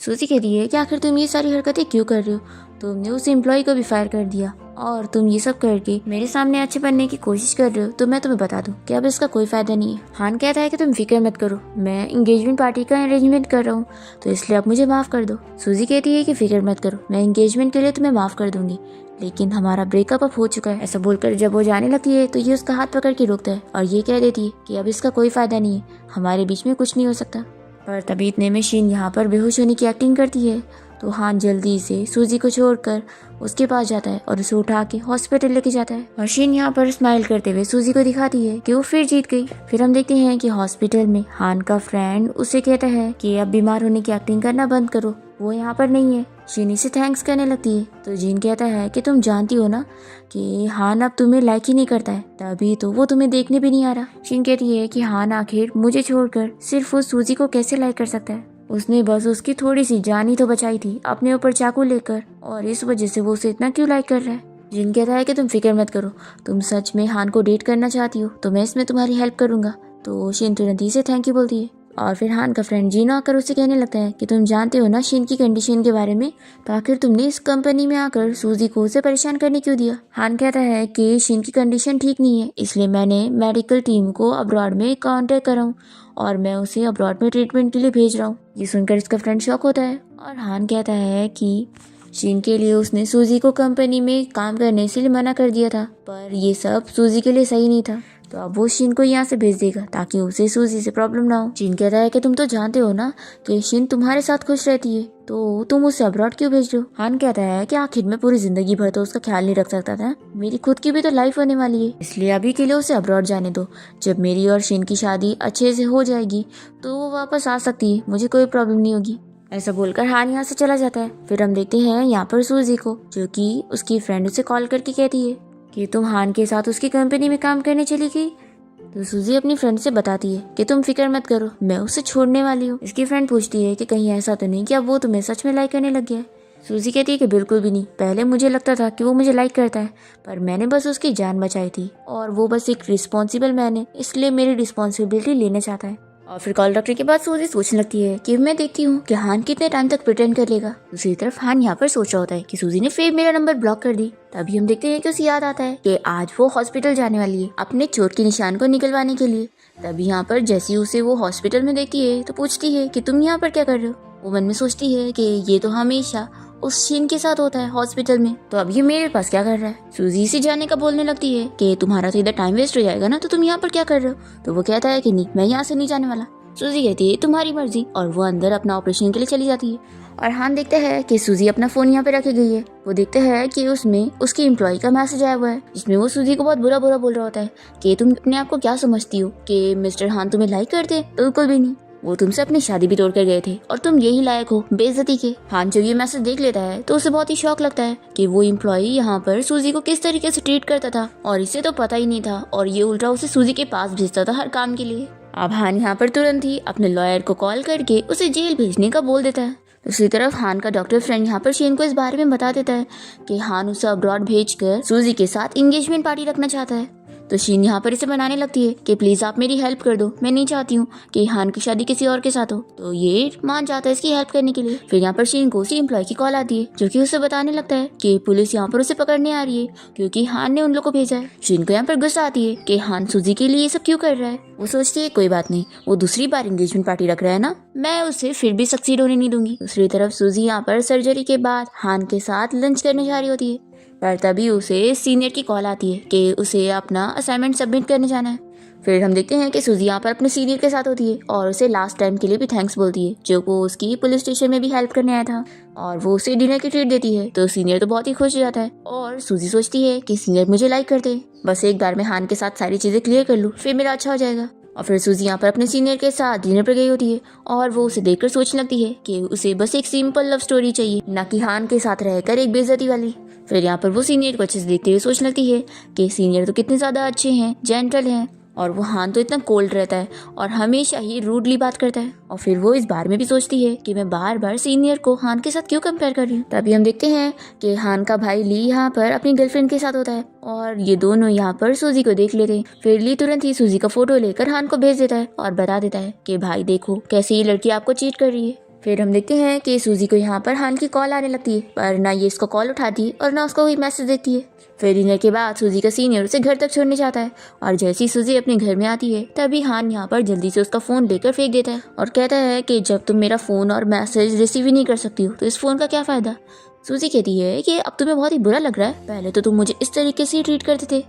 सूजी कहती है कि आखिर तुम ये सारी हरकतें क्यों कर रहे हो, तुमने उस एम्प्लॉय को भी फायर कर दिया और तुम ये सब करके मेरे सामने अच्छे बनने की कोशिश कर रहे हो, तो मैं तुम्हें बता दूं कि अब इसका कोई फायदा नहीं है। हान कहता है कि तुम फिक्र मत करो, मैं एंगेजमेंट पार्टी का अरेंजमेंट कर रहा हूँ, तो इसलिए आप मुझे माफ कर दो। सूजी कहती है कि फिक्र मत करो, मैं एंगेजमेंट के लिए तुम्हें माफ कर दूंगी, लेकिन हमारा ब्रेकअप अब हो चुका है। ऐसा बोलकर जब वो जाने लगती है तो ये उसका हाथ पकड़ के रोकता है और ये कह देती है कि अब इसका कोई फायदा नहीं है, हमारे बीच में कुछ नहीं हो सकता। पर तभी इतने में शिन यहाँ पर बेहोश होने की एक्टिंग करती है, तो हान जल्दी से सूजी को छोड़कर उसके पास जाता है और उसे उठा के हॉस्पिटल लेके जाता है। और शिन यहाँ पर स्माइल करते हुए सूजी को दिखाती है कि वो फिर जीत गई। फिर हम देखते हैं कि हॉस्पिटल में हान का फ्रेंड उसे कहता है कि अब बीमार होने की एक्टिंग करना बंद करो, वो यहाँ पर नहीं है। शिन इसे थैंक्स करने लगती है तो जिन कहता है कि तुम जानती हो ना कि हान अब तुम्हें लाइक ही नहीं करता है, तभी तो वो तुम्हें देखने भी नहीं आ रहा। शिन कहती है कि हान आखिर मुझे छोड़कर सिर्फ उस सूजी को कैसे लाइक कर सकता है, उसने बस उसकी थोड़ी सी जान ही तो बचाई थी अपने ऊपर चाकू लेकर, और इस वजह से वो उसे इतना क्यों लाइक कर रहा है। जिन कहता है कि तुम फिक्र मत करो, तुम सच में हान को डेट करना चाहती हो तो मैं इसमें तुम्हारी हेल्प करूंगा। तो शिन तुरंत ही से थैंक यू बोलती है और फिर हान का फ्रेंड जीन आकर उसे कहने लगता है कि तुम जानते हो ना शिन की कंडीशन के बारे में, तो आखिर तुमने इस कंपनी में आकर सूजी को उसे परेशान करने क्यों दिया। हान कहता है कि शिन की कंडीशन ठीक नहीं है, इसलिए मैंने मेडिकल टीम को अब्रॉड में कांटेक्ट करा हूँ और मैं उसे अब्रॉड में ट्रीटमेंट के लिए भेज रहा हूँ। ये सुनकर इसका फ्रेंड शॉक होता है और हान कहता है कि शिन के लिए उसने सूजी को कंपनी में काम करने से मना कर दिया था, पर ये सब सूजी के लिए सही नहीं था, तो अब वो शिन को यहाँ से भेज देगा ताकि उसे सूजी से प्रॉब्लम ना हो। शिन कहता है कि तुम तो जानते हो ना कि शिन तुम्हारे साथ खुश रहती है, तो तुम उसे अब्रॉड क्यों भेज रहे हो। हान कहता है कि आखिर मैं पूरी जिंदगी भर तो उसका ख्याल नहीं रख सकता था, मेरी खुद की भी तो लाइफ होने वाली है, इसलिए अभी के लिए उसे अब्रॉड जाने दो। जब मेरी और शिन की शादी अच्छे से हो जाएगी तो वो वापस आ सकती है, मुझे कोई प्रॉब्लम नहीं होगी। ऐसा बोलकर हान यहाँ से चला जाता है। फिर हम देखते हैं यहाँ पर सूजी को, जो कि उसकी फ्रेंड उसे कॉल करके कहती है कि तुम हान के साथ उसकी कंपनी में काम करने चली गई। तो सूजी अपनी फ्रेंड से बताती है कि तुम फिक्र मत करो, मैं उसे छोड़ने वाली हूँ। इसकी फ्रेंड पूछती है कि कहीं ऐसा तो नहीं कि अब वो तुम्हें सच में लाइक करने लग गया है। सूजी कहती है कि बिल्कुल भी नहीं, पहले मुझे लगता था कि वो मुझे लाइक करता है, पर मैंने बस उसकी जान बचाई थी और वो बस एक रिस्पॉन्सिबल मैन है, इसलिए मेरी रिस्पॉन्सिबिलिटी लेना चाहता है। और फिर कॉल रखने के बाद सूजी सोचने लगती है कि मैं देखती हूँ कि हान कितने टाइम तक प्रिटेंड कर लेगा। दूसरी तरफ हान यहाँ पर सोच रहा होता है कि सूजी ने फिर मेरा नंबर ब्लॉक कर दी। तभी हम देखते हैं कि उसे याद आता है कि आज वो हॉस्पिटल जाने वाली है अपने चोट के निशान को निकलवाने के लिए। तभी यहाँ पर जैसी उसे वो हॉस्पिटल में देखती है तो पूछती है कि तुम यहाँ पर क्या कर रहे हो। वो मन में सोचती है कि ये तो हमेशा उस शिन के साथ होता है हॉस्पिटल में, तो अब ये मेरे पास क्या कर रहा है। सूजी इसी जाने का बोलने लगती है कि तुम्हारा तो इधर टाइम वेस्ट हो जाएगा ना, तो तुम यहाँ पर क्या कर रहे हो। तो वो कहता है कि नहीं, मैं यहाँ से नहीं जाने वाला। सूजी कहती है तुम्हारी मर्जी, और वो अंदर अपना ऑपरेशन के लिए चली जाती है। और हान देखता है कि सूजी अपना फोन यहाँ पे रखी गई है। वो देखता है कि उसमें उसकी एम्प्लॉय का मैसेज आया हुआ है, जिसमें वो सूजी को बहुत बुरा बुरा बोल रहा होता है कि तुम अपने आप को क्या समझती हो कि मिस्टर हान तुम्हें लाइक करते, बिल्कुल भी नहीं, वो तुमसे अपनी शादी भी तोड़ कर गए थे और तुम यही लायक हो बेइज्जती के। हान जब ये मैसेज देख लेता है तो उसे बहुत ही शौक लगता है कि वो एम्प्लॉय यहाँ पर सूजी को किस तरीके से ट्रीट करता था और इसे तो पता ही नहीं था, और ये उल्टा उसे सूजी के पास भेजता था हर काम के लिए। अब हान यहाँ पर तुरंत ही अपने लॉयर को कॉल करके उसे जेल भेजने का बोल देता है। दूसरी तरफ हान का डॉक्टर फ्रेंड यहाँ पर शेन को इस बारे में बता देता है कि हान उसे अब्रॉड भेजकर सूजी के साथ एंगेजमेंट पार्टी रखना चाहता है। तो शीन यहाँ पर इसे बनाने लगती है कि प्लीज आप मेरी हेल्प कर दो, मैं नहीं चाहती हूँ कि हान की शादी किसी और के साथ हो। तो ये मान जाता है इसकी हेल्प करने के लिए। फिर यहाँ पर शीन को उसी एम्प्लॉय की कॉल आती है, जो कि उसे बताने लगता है कि पुलिस यहाँ पर उसे पकड़ने आ रही है क्योंकि हान ने उन लोगों को भेजा है। शीन को यहाँ पर गुस्सा आती है कि हान सूजी के लिए ये सब क्यों कर रहा है। वो सोचती है कोई बात नहीं, वो दूसरी बार एंगेजमेंट पार्टी रख रहा है ना, मैं उसे फिर भी सक्सीड होने नहीं दूंगी। दूसरी तरफ सूजी यहाँ पर सर्जरी के बाद हान के साथ लंच करने जा रही होती है, पर तभी उसे सीनियर की कॉल आती है कि उसे अपना असाइनमेंट सबमिट करने जाना है। फिर हम देखते हैं कि सूजी यहाँ पर अपने सीनियर के साथ होती है और उसे लास्ट टाइम के लिए भी थैंक्स बोलती है, जो वो उसकी पुलिस स्टेशन में भी हेल्प करने आया था, और वो उसे डिनर की ट्रीट देती है। तो सीनियर तो बहुत ही खुश हो जाता है और सूजी सोचती है कि सीनियर मुझे लाइक करते, बस एक बार मैं हान के साथ सारी चीजें क्लियर कर लूँ फिर मेरा अच्छा हो जाएगा। और फिर सूजी यहाँ पर अपने सीनियर के साथ डिनर पर गई होती है और वो उसे देखकर सोचने लगती है कि उसे बस एक सिंपल लव स्टोरी चाहिए, ना कि हान के साथ रहकर एक बेइज्जती वाली। फिर यहाँ पर वो सीनियर को अच्छे से देखते हुए सोचने लगती है कि सीनियर तो कितने ज़्यादा अच्छे हैं, जेंटल हैं और वो हान तो इतना कोल्ड रहता है और हमेशा ही रूडली बात करता है। और फिर वो इस बारे में भी सोचती है कि मैं बार बार सीनियर को हान के साथ क्यों कंपेयर कर रही हूँ। तभी हम देखते हैं कि हान का भाई ली यहाँ पर अपनी गर्लफ्रेंड के साथ होता है और ये दोनों यहाँ पर सूजी को देख लेते हैं। फिर ली तुरंत ही सूजी का फोटो लेकर हान को भेज देता है और बता देता है कि भाई देखो कैसे ये लड़की आपको चीट कर रही है। फिर हम देखते हैं कि सूजी को यहाँ पर हान की कॉल आने लगती है, पर ना ये इसको कॉल उठाती है और ना उसको कोई मैसेज देती है। फिर डिनर के बाद सूजी का सीनियर उसे घर तक छोड़ने जाता है और जैसे ही सूजी अपने घर में आती है तभी हान यहाँ पर जल्दी से उसका फ़ोन लेकर फेंक देता है और कहता है कि जब तुम मेरा फ़ोन और मैसेज रिसीव ही नहीं कर सकती हो तो इस फ़ोन का क्या फ़ायदा। सूजी कहती है कि अब तुम्हें बहुत ही बुरा लग रहा है, पहले तो तुम मुझे इस तरीके से ट्रीट करते थे।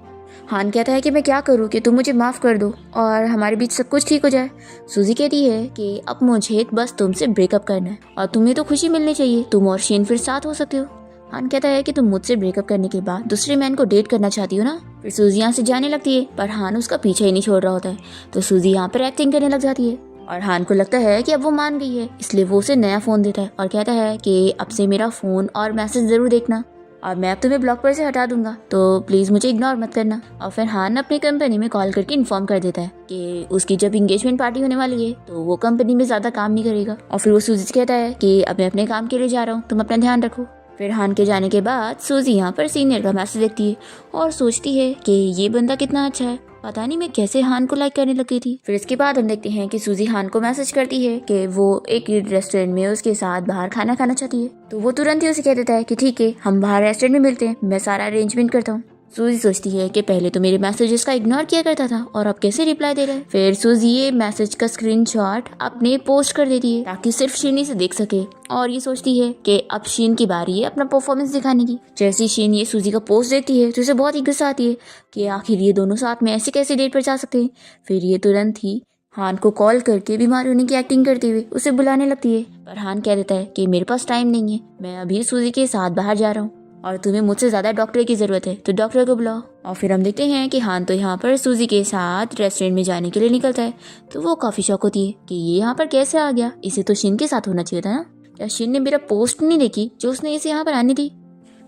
हान कहता है कि मैं क्या करूँ कि तुम मुझे माफ़ कर दो और हमारे बीच सब कुछ ठीक हो जाए। सूजी कहती है कि अब मुझे बस तुमसे ब्रेकअप करना है और तुम्हें तो खुशी मिलनी चाहिए, तुम और शीन फिर साथ हो सकते हो। हान कहता है कि तुम मुझसे ब्रेकअप करने के बाद दूसरे मैन को डेट करना चाहती हो ना। फिर सूजी यहाँ से जाने लगती है पर हान उसका पीछे ही नहीं छोड़ रहा होता है, तो सूजी यहाँ पर एक्टिंग करने लग जाती है और हान को लगता है कि अब वो मान गई है, इसलिए वो उसे नया फ़ोन देता है और कहता है कि अब से मेरा फ़ोन और मैसेज ज़रूर देखना और मैं अब तुम्हें ब्लॉक पर से हटा दूंगा, तो प्लीज़ मुझे इग्नोर मत करना। और फिर हान अपनी कंपनी में कॉल करके इन्फॉर्म कर देता है कि उसकी जब इंगेजमेंट पार्टी होने वाली है तो वो कंपनी में ज़्यादा काम नहीं करेगा। और फिर वो सूजी से कहता है कि अब मैं अपने काम के लिए जा रहा हूँ, तुम अपना ध्यान रखो। फिर हान के जाने के बाद सूजी यहाँ पर सीनियर का मैसेज देखती है और सोचती है कि ये बंदा कितना अच्छा है, पता नहीं मैं कैसे हान को लाइक करने लगी थी। फिर इसके बाद हम देखते हैं कि सूजी हान को मैसेज करती है कि वो एक रेस्टोरेंट में उसके साथ बाहर खाना खाना चाहती है, तो वो तुरंत ही उसे कह देता है कि ठीक है हम बाहर रेस्टोरेंट में मिलते हैं, मैं सारा अरेंजमेंट करता हूँ। सूजी सोचती है कि पहले तो मेरे मैसेजेस का इग्नोर किया करता था और अब कैसे रिप्लाई दे रहा है। फिर सूजी ये मैसेज का स्क्रीनशॉट अपने पोस्ट कर देती है ताकि सिर्फ शीन से देख सके और ये सोचती है कि अब शीन की बारी है अपना परफॉर्मेंस दिखाने की। जैसे ही शीन ये सूजी का पोस्ट देखती है तो उसे बहुत ही गुस्सा आती है कि आखिर ये दोनों साथ में ऐसे कैसे डेट पर जा सकते हैं। फिर ये तुरंत ही हान को कॉल करके बीमार होने की एक्टिंग करते हुए उसे बुलाने लगती है, पर हान कह देता है कि मेरे पास टाइम नहीं है, मैं अभी सूजी के साथ बाहर जा रहा हूँ और तुम्हें मुझसे ज़्यादा डॉक्टर की ज़रूरत है, तो डॉक्टर को बुलाओ। और फिर हम देखते हैं कि हान तो यहाँ पर सूजी के साथ रेस्टोरेंट में जाने के लिए निकलता है, तो वो काफ़ी शौक होती है कि ये यहाँ पर कैसे आ गया, इसे तो शीन के साथ होना चाहिए था ना, या शीन ने मेरा पोस्ट नहीं देखी जो उसने इसे यहाँ पर आने दी।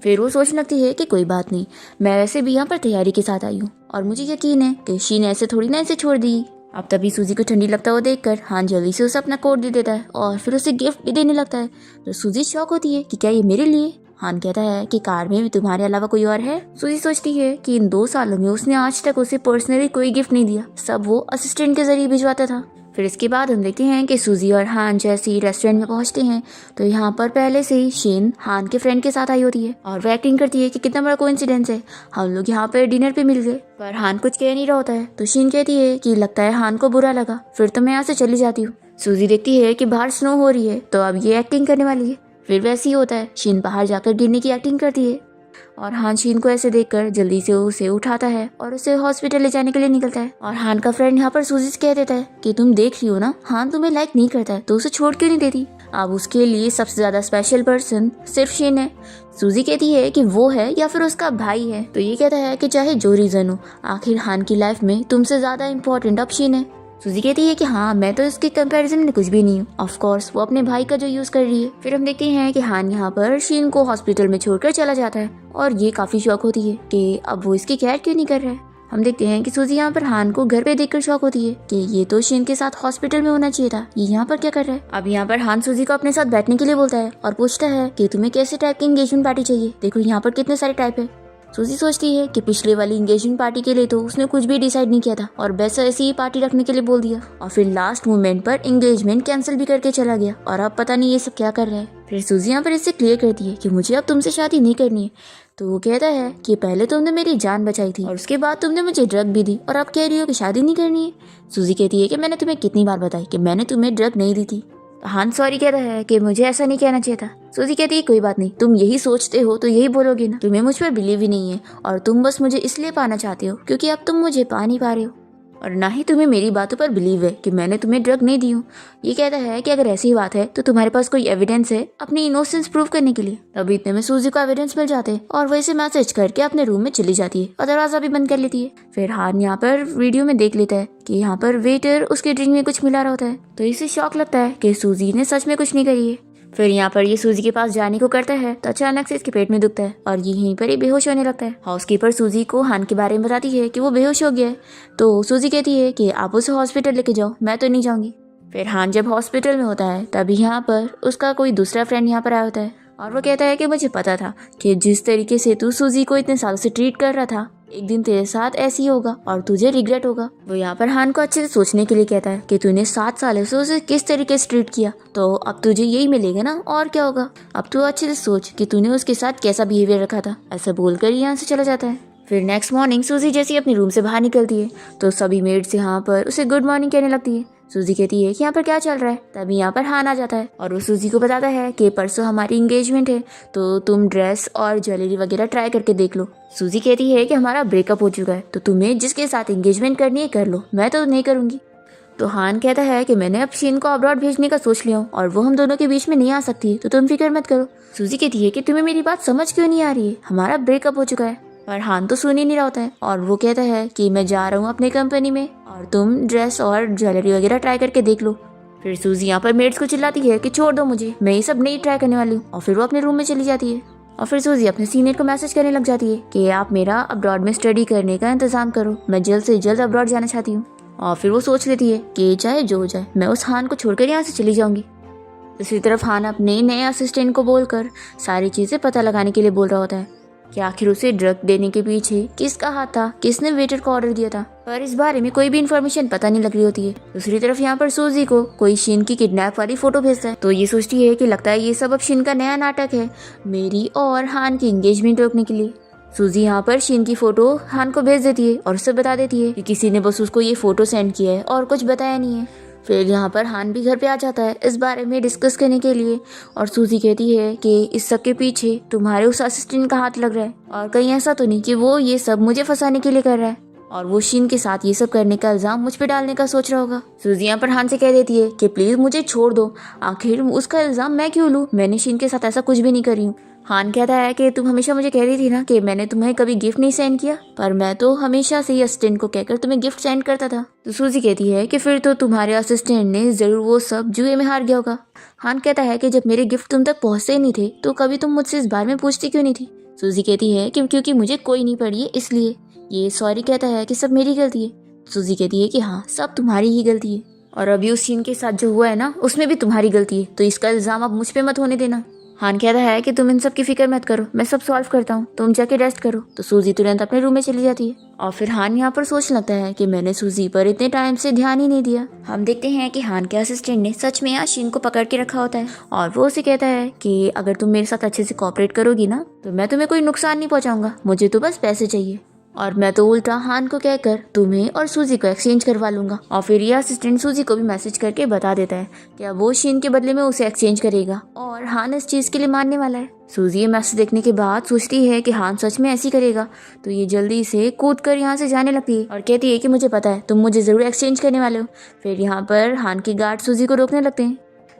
फिर वो सोचने लगती है कि कोई बात नहीं, मैं वैसे भी यहाँ पर तैयारी के साथ आई हूँ और मुझे यकीन है कि शीन ऐसे थोड़ी ना इसे छोड़ दी। अब तभी सूजी को ठंडी लगता हुआ देखकर हान जल्दी से उसे अपना कोट दे देता है और फिर उसे गिफ्ट भी देने लगता है, तो सूजी शॉक होती है कि क्या ये मेरे लिए। हान कहता है कि कार में भी तुम्हारे अलावा कोई और है। सूजी सोचती है कि इन 2 सालों में उसने आज तक उसे पर्सनली कोई गिफ्ट नहीं दिया, सब वो असिस्टेंट के जरिए भिजवाता था। फिर इसके बाद हम देखते हैं कि सूजी और हान जैसे ही रेस्टोरेंट में पहुंचते हैं तो यहाँ पर पहले से ही शीन हान के फ्रेंड के साथ आई होती है और वो एक्टिंग करती है कि कितना बड़ा कोइंसिडेंस है, हम लोग यहाँ पर डिनर पे मिल गए। पर हान कुछ कह नहीं रहा होता है, तो शीन कहती है कि लगता है हान को बुरा लगा, फिर तो मैं यहाँ से चली जाती हूँ। सूजी देखती है कि बाहर स्नो हो रही है तो अब ये एक्टिंग करने वाली है। फिर वैसे ही होता है, शीन बाहर जाकर गिरने की एक्टिंग करती है और हान शीन को ऐसे देखकर जल्दी से उसे उठाता है और उसे हॉस्पिटल ले जाने के लिए निकलता है। और हान का फ्रेंड यहाँ पर सूजी से कह देता है कि तुम देख रही हो ना, हान तुम्हें लाइक नहीं करता है तो उसे छोड़ क्यों नहीं देती, अब उसके लिए सबसे ज्यादा स्पेशल पर्सन सिर्फ शीन है। सूजी कहती है कि वो है या फिर उसका भाई है, तो ये कहता है कि चाहे जो रीजन हो, आखिर हान की लाइफ में तुमसे ज्यादा इम्पोर्टेंट अब शीन है। सूजी कहती है कि हाँ मैं तो इसके कंपैरिजन में कुछ भी नहीं हूँ, ऑफ कोर्स वो अपने भाई का जो यूज कर रही है। फिर हम देखते हैं कि हान यहाँ पर शीन को हॉस्पिटल में छोड़कर चला जाता है और ये काफी शौक होती है कि अब वो इसकी केयर क्यों नहीं कर रहा है। हम देखते हैं कि सूजी यहाँ पर हान को घर पे देखकर शौक होती है कि ये तो शीन के साथ हॉस्पिटल में होना चाहिए था, ये यहाँ पर क्या कर रहा है। अब यहाँ पर हान सूजी को अपने साथ बैठने के लिए बोलता है और पूछता है कि तुम्हें कैसे टाइप की एंगेजमेंट पार्टी चाहिए, देखो यहाँ पर कितने सारे टाइप है। सूजी सोचती है कि पिछले वाली एंगेजमेंट पार्टी के लिए तो उसने कुछ भी डिसाइड नहीं किया था और बस ऐसी ही पार्टी रखने के लिए बोल दिया और फिर लास्ट मोमेंट पर एंगेजमेंट कैंसिल भी करके चला गया और अब पता नहीं ये सब क्या कर रहा है। फिर सूजी यहाँ पर इससे क्लियर करती है कि मुझे अब तुमसे शादी नहीं करनी है, तो वो कहता है कि पहले तुमने मेरी जान बचाई थी और उसके बाद तुमने मुझे ड्रग भी दी और अब कह रही हो कि शादी नहीं करनी है। सूजी कहती है कि मैंने तुम्हें कितनी बार बताई कि मैंने तुम्हें ड्रग नहीं दी थी। हान सॉरी कहता है कि मुझे ऐसा नहीं कहना चाहिए था। सूजी कहती है कोई बात नहीं, तुम यही सोचते हो तो यही बोलोगे ना, तुम्हें मुझ पर बिलीव ही नहीं है और तुम बस मुझे इसलिए पाना चाहते हो क्योंकि अब तुम मुझे पा नहीं पा रहे हो और ना ही तुम्हें मेरी बातों पर बिलीव है कि मैंने तुम्हें ड्रग नहीं दी हूँ। ये कहता है कि अगर ऐसी बात है तो तुम्हारे पास कोई एविडेंस है अपनी इनोसेंस प्रूव करने के लिए। तभी इतने में सूजी को एविडेंस मिल जाते हैं और वो इसे मैसेज करके अपने रूम में चली जाती है और दरवाजा भी बंद कर लेती है। फिर हान यहाँ पर वीडियो में देख लेता है कि यहाँ पर वेटर उसके ड्रिंक में कुछ मिला रहा होता है, तो इसे शौक लगता है कि सूजी ने सच में कुछ नहीं करी है। फिर यहाँ पर ये सूजी के पास जाने को करता है तो अचानक से इसके पेट में दुखता है और ये यहीं पर ही बेहोश होने लगता है। हाउसकीपर सूजी को हान के बारे में बताती है कि वो बेहोश हो गया है, तो सूजी कहती है कि आप उसे हॉस्पिटल लेके जाओ, मैं तो नहीं जाऊंगी। फिर हान जब हॉस्पिटल में होता है तभी यहाँ पर उसका कोई दूसरा फ्रेंड यहाँ पर आया होता है और वो कहता है कि मुझे पता था कि जिस तरीके से तू सूजी को इतने सालों से ट्रीट कर रहा था, एक दिन तेरे साथ ऐसे ही होगा और तुझे रिग्रेट होगा। वो यहाँ पर हान को अच्छे से सोचने के लिए कहता है कि तूने 7 सालों से उसे किस तरीके से ट्रीट किया, तो अब तुझे यही मिलेगा ना, और क्या होगा। अब तू अच्छे से सोच कि तूने उसके साथ कैसा बिहेवियर रखा था। ऐसा बोलकर यहाँ से चला जाता है। फिर नेक्स्ट मॉर्निंग सूजी जैसे अपने रूम से बाहर निकलती है तो सभी मेड्स यहाँ पर उसे गुड मॉर्निंग कहने लगती है। सूजी कहती है कि यहाँ पर क्या चल रहा है। तभी यहाँ पर हान आ जाता है और वो सूजी को बताता है कि परसों हमारी एंगेजमेंट है, तो तुम ड्रेस और ज्वेलरी वगैरह ट्राई करके देख लो। सूजी कहती है कि हमारा ब्रेकअप हो चुका है, तो तुम्हें जिसके साथ एंगेजमेंट करनी है कर लो, मैं तो नहीं करूँगी। तो हान कहता है कि मैंने अब शीन को अब्रॉड भेजने का सोच लिया हूँ और वो हम दोनों के बीच में नहीं आ सकती, तो तुम फिक्र मत करो। सूजी कहती है कि तुम्हें मेरी बात समझ क्यों नहीं आ रही है, हमारा ब्रेकअप हो चुका है। पर हान तो सुन ही नहीं रहा होता है और वो कहता है कि मैं जा रहा हूँ अपने कंपनी में और तुम ड्रेस और ज्वेलरी वगैरह ट्राई करके देख लो। फिर सूजी यहाँ पर मेड्स को चिल्लाती है कि छोड़ दो मुझे, मैं ये सब नहीं ट्राई करने वाली हूँ, और फिर वो अपने रूम में चली जाती है। और फिर सूजी अपने सीनियर को मैसेज करने लग जाती है कि आप मेरा अब्रॉड में स्टडी करने का इंतजाम करो, मैं जल्द से जल्द अब्रॉड जाना चाहती हूँ। और फिर वो सोच लेती है कि चाहे जो हो जाए मैं उस हान को छोड़कर यहाँ से चली जाऊंगी। दूसरी तरफ हान अपने नए असिस्टेंट को बोलकर सारी चीजें पता लगाने के लिए बोल रहा होता है कि आखिर उसे ड्रग देने के पीछे किसका हाथ था, किसने वेटर को ऑर्डर दिया था, पर इस बारे में कोई भी इन्फॉर्मेशन पता नहीं लग रही होती है। दूसरी तरफ यहाँ पर सूजी को कोई शीन की किडनैप वाली फोटो भेजता है, तो ये सोचती है कि लगता है ये सब अब शीन का नया नाटक है मेरी और हान की एंगेजमेंट रोकने के लिए। सूजी यहाँ पर शीन की फोटो हान को भेज देती है और उसे बता देती है कि किसी ने बस उसको ये फोटो सेंड किया है और कुछ बताया नहीं है। फिर यहाँ पर हान भी घर पे आ जाता है इस बारे में डिस्कस करने के लिए और सूजी कहती है कि इस सब के पीछे तुम्हारे उस असिस्टेंट का हाथ लग रहा है और कहीं ऐसा तो नहीं कि वो ये सब मुझे फंसाने के लिए कर रहा है और वो शीन के साथ ये सब करने का इल्जाम मुझ पे डालने का सोच रहा होगा। सूजी यहाँ पर हान से कह देती है कि प्लीज मुझे छोड़ दो, आखिर उसका इल्जाम मैं क्यों लूँ, मैंने शीन के साथ ऐसा कुछ भी नहीं करी हूँ। हान कहता है कि तुम हमेशा मुझे कह रही थी ना कि मैंने तुम्हें कभी गिफ्ट नहीं सेंड किया, पर मैं तो हमेशा से ही असिस्टेंट को कहकर तुम्हें गिफ्ट सेंड करता था। तो सूजी कहती है कि फिर तो तुम्हारे असिस्टेंट ने जरूर वो सब जुए में हार गया होगा। हान कहता है कि जब मेरे गिफ्ट तुम तक पहुंचते ही नहीं थे तो कभी तुम मुझसे इस बारे में पूछती क्यों नहीं थी। सूजी कहती है कि क्योंकि मुझे कोई नहीं पड़ी है इसलिए। ये सॉरी कहता है कि सब मेरी गलती है। सूजी कहती है कि हाँ सब तुम्हारी ही गलती है और अभी उस सीन के साथ जो हुआ है ना उसमें भी तुम्हारी गलती है, तो इसका इल्जाम अब मुझ पे मत होने देना। हान कहता है कि तुम इन सब की फिक्र मत करो, मैं सब सॉल्व करता हूँ, तुम जाके रेस्ट करो। तो सूजी तुरंत अपने रूम में चली जाती है और फिर हान यहाँ पर सोचने लगता है कि मैंने सूजी पर इतने टाइम से ध्यान ही नहीं दिया। हम देखते हैं कि हान के असिस्टेंट ने सच में शीन को पकड़ के रखा होता है और वो उसे कहता है कि अगर तुम मेरे साथ अच्छे से कोऑपरेट करोगी ना तो मैं तुम्हें कोई नुकसान नहीं पहुंचाऊंगा, मुझे तो बस पैसे चाहिए। और मैं तो उल्टा हान को कहकर तुम्हें और सूजी को एक्सचेंज करवा लूंगा। और फिर ये असिस्टेंट सूजी को भी मैसेज करके बता देता है कि अब वो शीन के बदले में उसे एक्सचेंज करेगा और हान इस चीज के लिए मानने वाला है। सूजी ये मैसेज देखने के बाद सोचती है कि हान सच में ऐसी करेगा, तो ये जल्दी से कूद कर यहाँ से जाने लगती है और कहती है कि मुझे पता है तुम मुझे जरूर एक्सचेंज करने वाले हो। फिर यहाँ पर हान के गार्ड सूजी को रोकने लगते हैं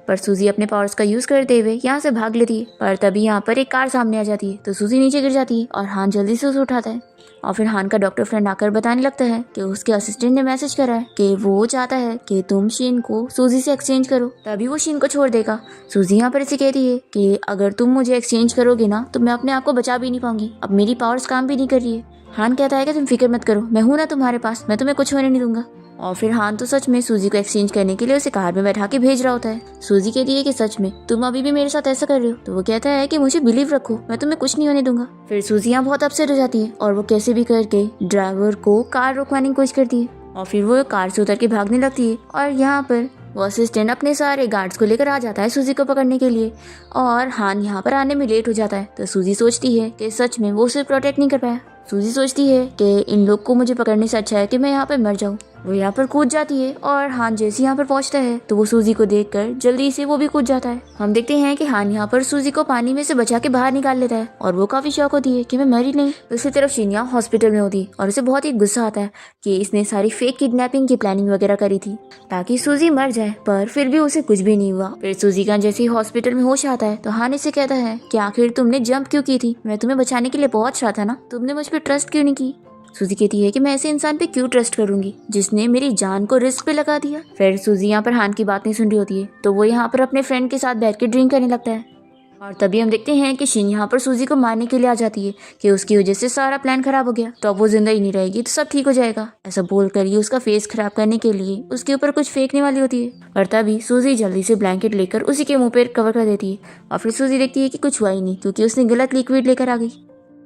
पर सूजी अपने पावर्स का यूज करते हुए यहाँ से भाग लेती है, पर तभी यहाँ पर एक कार सामने आ जाती है तो सूजी नीचे गिर जाती है और हान जल्दी से उसे उठाता है। और फिर हान का डॉक्टर फ्रेंड आकर बताने लगता है कि उसके असिस्टेंट ने मैसेज करा है कि वो चाहता है कि तुम शीन को सूजी से एक्सचेंज करो, तभी वो शीन को छोड़ देगा। सूजी यहाँ पर इसे कहती है कि अगर तुम मुझे एक्सचेंज करोगे ना तो मैं अपने आप को बचा भी नहीं पाऊंगी, अब मेरी पावर्स काम भी नहीं कर रही है। हान कहता है कि तुम फिक्र मत करो, मैं हूं ना तुम्हारे पास, मैं तुम्हें कुछ होने नहीं दूंगा। और फिर हान तो सच में सूजी को एक्सचेंज करने के लिए उसे कार में बैठा के भेज रहा होता है। सूजी कहती है कि सच में तुम अभी भी मेरे साथ ऐसा कर रहे हो, तो वो कहता है कि मुझे बिलीव रखो, मैं तुम्हें कुछ नहीं होने दूंगा। फिर सूजी यहाँ बहुत अपसेट हो जाती है और वो कैसे भी करके ड्राइवर को कार रोकवाने की कोशिश करती है और फिर वो कार से उतर के भागने लगती है। और यहाँ पर वो असिस्टेंट अपने सारे गार्ड्स को लेकर आ जाता है सूजी को पकड़ने के लिए और हान यहाँ पर आने में लेट हो जाता है। तो सूजी सोचती है कि सच में वो उसे प्रोटेक्ट नहीं कर पाया। सूजी सोचती है कि इन लोग को मुझे पकड़ने से अच्छा है कि मैं यहाँ पे मर जाऊँ। वो यहाँ पर कूद जाती है और हान जैसे यहाँ पर पहुँचता है तो वो सूजी को देखकर जल्दी से वो भी कूद जाता है। हम देखते हैं कि हान यहाँ पर सूजी को पानी में से बचा के बाहर निकाल लेता है और वो काफी शौक होती है कि मैं मरी नहीं। दूसरी तरफ शीनिया हॉस्पिटल में होती है और उसे बहुत ही गुस्सा आता है कि इसने सारी फेक किडनैपिंग की प्लानिंग वगैरह करी थी ताकि सूजी मर जाए, पर फिर भी उसे कुछ भी नहीं हुआ। फिर सूजी का जैसे ही हॉस्पिटल में होश आता है तो हान इसे कहता है कि आखिर तुमने जंप क्यों की थी, मैं तुम्हें बचाने के लिए पहुंच रहा था ना, तुमने मुझ पर ट्रस्ट क्यों नहीं की। सूजी कहती है कि मैं ऐसे इंसान पे क्यों ट्रस्ट करूंगी जिसने मेरी जान को रिस्क पे लगा दिया। फिर सूजी यहाँ पर हान की बात नहीं सुन रही होती है, तो वो यहाँ पर अपने फ्रेंड के साथ बैठ के ड्रिंक करने लगता है। और तभी हम देखते हैं कि शिन यहाँ पर सूजी को मारने के लिए आ जाती है कि उसकी वजह से सारा प्लान खराब हो गया, तो अब वो जिंदा ही नहीं रहेगी तो सब ठीक हो जाएगा। ऐसा बोलकर ये उसका फेस खराब करने के लिए उसके ऊपर कुछ फेंकने वाली होती है। और तभी सूजी जल्दी से ब्लैंकेट लेकर उसी के मुंह पर कवर कर देती है। और फिर सूजी देखती है कि कुछ हुआ ही नहीं, क्योंकि उसने गलत लिक्विड लेकर आ गई।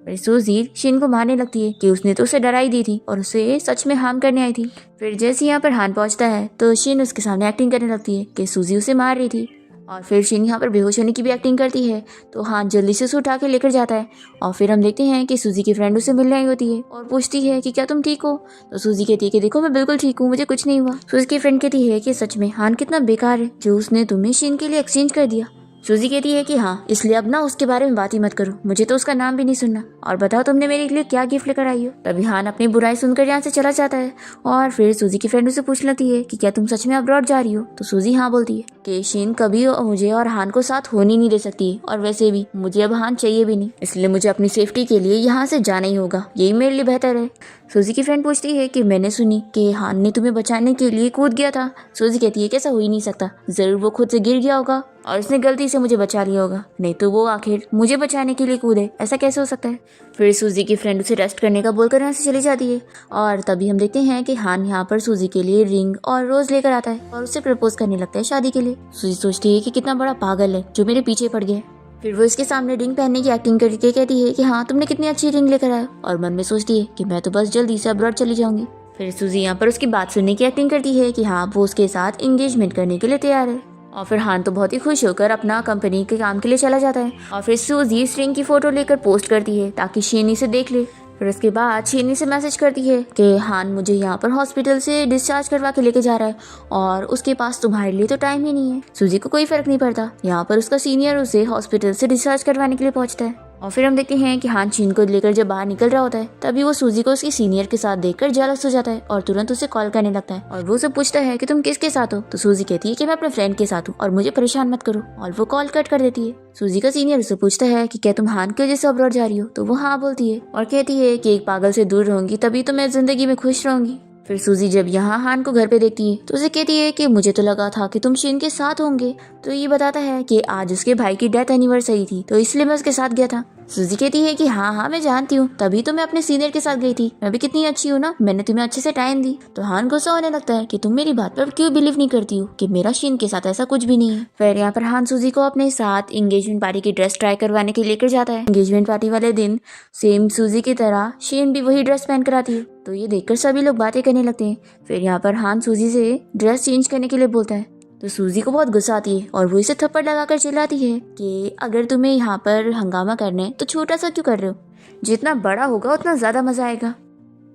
फिर सूजी शिन को मारने लगती है कि उसने तो उसे डराई दी थी और उसे सच में हार्म करने आई थी। फिर जैसे यहाँ पर हान पहुंचता है तो शिन उसके सामने एक्टिंग करने लगती है कि सूजी उसे मार रही थी। और फिर शिन यहाँ पर बेहोश होने की भी एक्टिंग करती है, तो हान जल्दी से उसे उठा के लेकर जाता है। और फिर हम देखते हैं कि सूजी की फ्रेंड उसे मिलने आई होती है और पूछती है कि क्या तुम ठीक हो। तो सूजी कहती है कि देखो मैं बिल्कुल ठीक हूँ, मुझे कुछ नहीं हुआ। सूजी की फ्रेंड कहती है कि सच में हान कितना बेकार है जो उसने तुम्हें शिन के लिए एक्सचेंज कर दिया। सूजी कहती है कि हाँ, इसलिए अब ना उसके बारे में बात ही मत करो, मुझे तो उसका नाम भी नहीं सुनना। और बताओ तुमने मेरे लिए क्या गिफ्ट लेकर आई हो। तभी हान अपनी बुराई सुनकर यहाँ से चला जाता है। और फिर सूजी की फ्रेंड उसे पूछ लेती है कि क्या तुम सच में अब्रॉड जा रही हो। तो सूजी हाँ बोलती है कि शिन कभी मुझे और हान को साथ होने नहीं दे सकती है, और वैसे भी मुझे अब हान चाहिए भी नहीं, इसलिए मुझे अपनी सेफ्टी के लिए यहाँ से जाना ही होगा, यही मेरे लिए बेहतर है। सूजी की फ्रेंड पूछती है कि मैंने सुनी कि हान ने तुम्हें बचाने के लिए कूद गया था। सूजी कहती है कि ऐसा हो ही नहीं सकता, जरूर वो खुद से गिर गया होगा और उसने गलती से मुझे बचा लिया होगा, नहीं तो वो आखिर मुझे बचाने के लिए कूदे, ऐसा कैसे हो सकता है। फिर सूजी की फ्रेंड उसे रेस्ट करने का बोलकर यहाँ से चली जाती है। और तभी हम देखते हैं कि हान यहाँ पर सूजी के लिए रिंग और रोज लेकर आता है और उससे प्रपोज करने लगता है शादी के लिए। सूजी सोचती है कि कितना बड़ा पागल है जो मेरे पीछे पड़ गया। फिर वो इसके सामने रिंग पहनने की एक्टिंग करके कहती है कि हाँ तुमने कितनी अच्छी रिंग लेकर आया, और मन में सोचती है कि मैं तो बस जल्दी से अब्रॉड चली जाऊंगी। फिर सूजी यहाँ पर उसकी बात सुनने की एक्टिंग करती है कि हाँ वो उसके साथ एंगेजमेंट करने के लिए तैयार है। और फिर हान तो बहुत ही खुश होकर अपना कंपनी के काम के लिए चला जाता है। और फिर सूजी इस रिंग की फोटो लेकर पोस्ट करती है ताकि शिन इसे देख ले। फिर उसके बाद शिन से मैसेज करती है कि हान मुझे यहाँ पर हॉस्पिटल से डिस्चार्ज करवा के लेके जा रहा है और उसके पास तुम्हारे लिए तो टाइम ही नहीं है। सूजी को कोई फर्क नहीं पड़ता, यहाँ पर उसका सीनियर उसे हॉस्पिटल से डिस्चार्ज करवाने के लिए पहुंचता है। और फिर हम देखते हैं कि हान शिन को लेकर जब बाहर निकल रहा होता है तभी वो सूजी को उसकी सीनियर के साथ देखकर जेलस हो जाता है और तुरंत उसे कॉल करने लगता है। और वो उसे पूछता है कि तुम किसके साथ हो। तो सूजी कहती है कि मैं अपने फ्रेंड के साथ हूँ और मुझे परेशान मत करो, और वो कॉल कट कर देती है। सूजी का सीनियर उसे पूछता है कि क्या तुम हान की वजह से अब्रॉड जा रही हो। तो वो हाँ बोलती है और कहती है कि एक पागल से दूर रहूंगी तभी तो मैं जिंदगी में खुश रहूंगी। फिर सूजी जब यहाँ हान को घर पे देखती है तो उसे कहती है कि मुझे तो लगा था कि तुम शिन के साथ होंगे। तो ये बताता है कि आज उसके भाई की डेथ एनिवर्सरी थी तो इसलिए मैं उसके साथ गया था। सूजी कहती है कि हाँ मैं जानती हूँ, तभी तो मैं अपने सीनियर के साथ गई थी, मैं भी कितनी अच्छी हूँ ना, मैंने तुम्हें अच्छे से टाइम दी। तो हान गुस्सा होने लगता है कि तुम मेरी बात पर क्यों बिलीव नहीं करती हो कि मेरा शिन के साथ ऐसा कुछ भी नहीं है। फिर यहाँ पर हान सूजी को अपने साथ एंगेजमेंट पार्टी की ड्रेस ट्राई करवाने के लिए लेकर जाता है। एंगेजमेंट पार्टी वाले दिन सेम सूजी की तरह शिन भी वही ड्रेस पहन कर आती है, तो ये देखकर सभी लोग बातें करने लगते हैं। फिर यहाँ पर हान सूजी से ड्रेस चेंज करने के लिए बोलता है, तो सूजी को बहुत गुस्सा आती है और वो इसे थप्पड़ लगाकर चिल्लाती है कि अगर तुम्हें यहाँ पर हंगामा करना है तो छोटा सा क्यों कर रहे हो, जितना बड़ा होगा उतना ज्यादा मजा आएगा।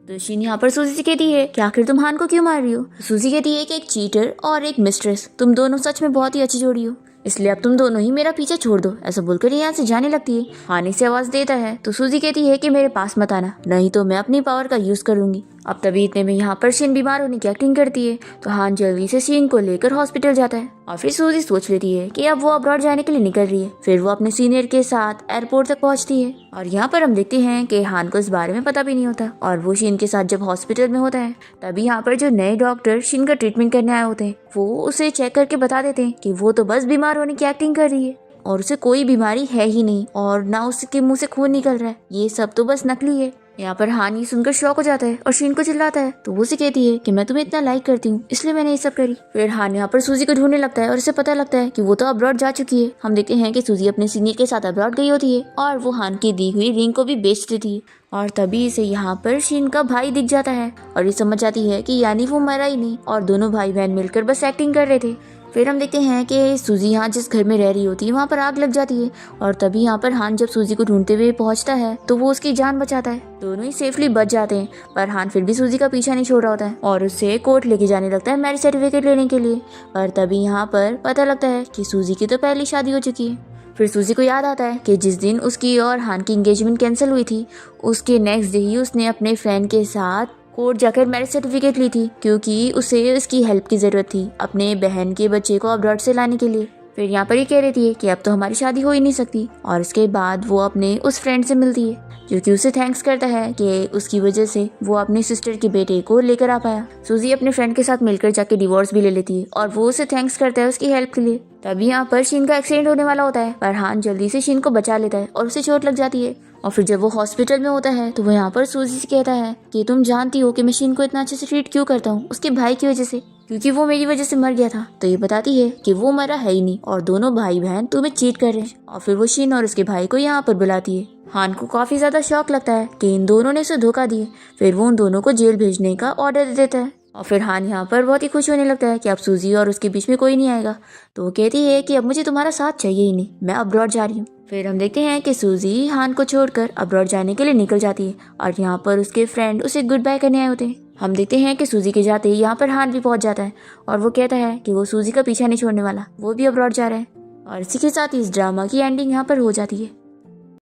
तो शिन यहाँ पर सूजी से कहती है कि आखिर तुम हान को क्यों मार रही हो। सूजी कहती है कि एक चीटर और एक मिस्ट्रेस, तुम दोनों सच में बहुत ही अच्छी जोड़ी हो, इसलिए अब तुम दोनों ही मेरा पीछे छोड़ दो। ऐसा बोलकर यहाँ से जाने लगती है। हान से आवाज देता है तो सूजी कहती है कि मेरे पास मत आना, नहीं तो मैं अपनी पावर का यूज करूंगी। अब तभी इतने में यहाँ पर शिन बीमार होने की एक्टिंग करती है, तो हान जल्दी से शिन को लेकर हॉस्पिटल जाता है। और फिर सूजी सोच लेती है कि अब वो अब्रॉड जाने के लिए निकल रही है। फिर वो अपने सीनियर के साथ एयरपोर्ट तक पहुंचती है और यहाँ पर हम देखते हैं कि हान को इस बारे में पता भी नहीं होता और वो शिन के साथ जब हॉस्पिटल में होता है तभी यहाँ पर जो नए डॉक्टर शिन का ट्रीटमेंट करने आए होते हैं वो उसे चेक करके बता देते हैं कि वो तो बस बीमार होने की एक्टिंग कर रही है और उसे कोई बीमारी है ही नहीं और ना उसके मुंह से खून निकल रहा है, ये सब तो बस नकली है। यहाँ पर हान ये सुनकर शॉक हो जाता है और शिन को चिल्लाता है, तो वो उसे कहती है कि मैं तुम्हें इतना लाइक करती हूँ इसलिए मैंने ये सब करी। फिर हान यहाँ पर सूजी को ढूंढने लगता है और इसे पता लगता है कि वो तो अब्रॉड जा चुकी है। हम देखते हैं कि सूजी अपने सीनियर के साथ अब्रॉड गई होती है और वो हान की दी हुई रिंग को भी बेच देती है। और तभी इसे यहाँ पर शिन का भाई दिख जाता है और ये समझ जाती है कि यानी वो मरा ही नहीं और दोनों भाई बहन मिलकर बस एक्टिंग कर रहे थे। फिर हम देखते हैं कि सूजी यहाँ जिस घर में रह रही होती है वहाँ पर आग लग जाती है और तभी यहाँ पर हान जब सूजी को ढूंढते हुए पहुँचता है तो वो उसकी जान बचाता है। दोनों ही सेफली बच जाते हैं, पर हान फिर भी सूजी का पीछा नहीं छोड़ रहा होता है और उससे कोर्ट लेके जाने लगता है मैरिज सर्टिफिकेट लेने के लिए। और तभी यहाँ पर पता लगता है कि सूजी की तो पहली शादी हो चुकी है। फिर सूजी को याद आता है कि जिस दिन उसकी और हान की एंगेजमेंट कैंसिल हुई थी उसके नेक्स्ट डे ही उसने अपने फ्रेंड के साथ कोर्ट जाकर मैरिज सर्टिफिकेट ली थी क्योंकि उसे उसकी हेल्प की ज़रूरत थी अपने बहन के बच्चे को अब्रॉड से लाने के लिए। फिर यहाँ पर ये कह देती है कि अब तो हमारी शादी हो ही नहीं सकती। और इसके बाद वो अपने उस फ्रेंड से मिलती है जो कि उसे थैंक्स करता है कि उसकी वजह से वो अपनी सिस्टर के बेटे को लेकर आ पाया। सूजी अपने फ्रेंड के साथ मिलकर जाके डिवोर्स भी ले लेती है और वो उसे थैंक्स करता है उसकी हेल्प के लिए। तभी यहाँ पर शीन का एक्सीडेंट होने वाला होता है पर हान जल्दी से शीन को बचा लेता है और उसे चोट लग जाती है। और फिर जब वो हॉस्पिटल में होता है तो वो यहाँ पर सूजी से कहता है कि तुम जानती हो कि मैं शीन को इतना अच्छे से ट्रीट क्यों करता हूँ, उसके भाई की वजह से, क्योंकि वो मेरी वजह से मर गया था। तो ये बताती है कि वो मरा है ही नहीं और दोनों भाई बहन तुम्हें चीट कर रहे हैं। और फिर वो शीन और उसके भाई को यहाँ पर बुलाती है। हान को काफी ज्यादा शौक लगता है कि इन दोनों ने उसे धोखा दिया। फिर वो उन दोनों को जेल भेजने का ऑर्डर दे देता है। और फिर हान यहाँ पर बहुत ही खुश होने लगता है कि अब सूजी और उसके बीच में कोई नहीं आएगा। तो वो कहती है कि अब मुझे तुम्हारा साथ चाहिए ही नहीं, मैं अब्रॉड जा रही हूँ। फिर हम देखते हैं कि सूजी हान को छोड़कर अब्रॉड जाने के लिए निकल जाती है और यहाँ पर उसके फ्रेंड उसे गुड बाय करने आए होते हैं। हम देखते हैं कि सूजी के जाते ही यहाँ पर हान भी पहुंच जाता है और वो कहता है कि वो सूजी का पीछा नहीं छोड़ने वाला, वो भी अब्रॉड जा रहा है। और इसी के साथ इस ड्रामा की एंडिंग यहाँ पर हो जाती है।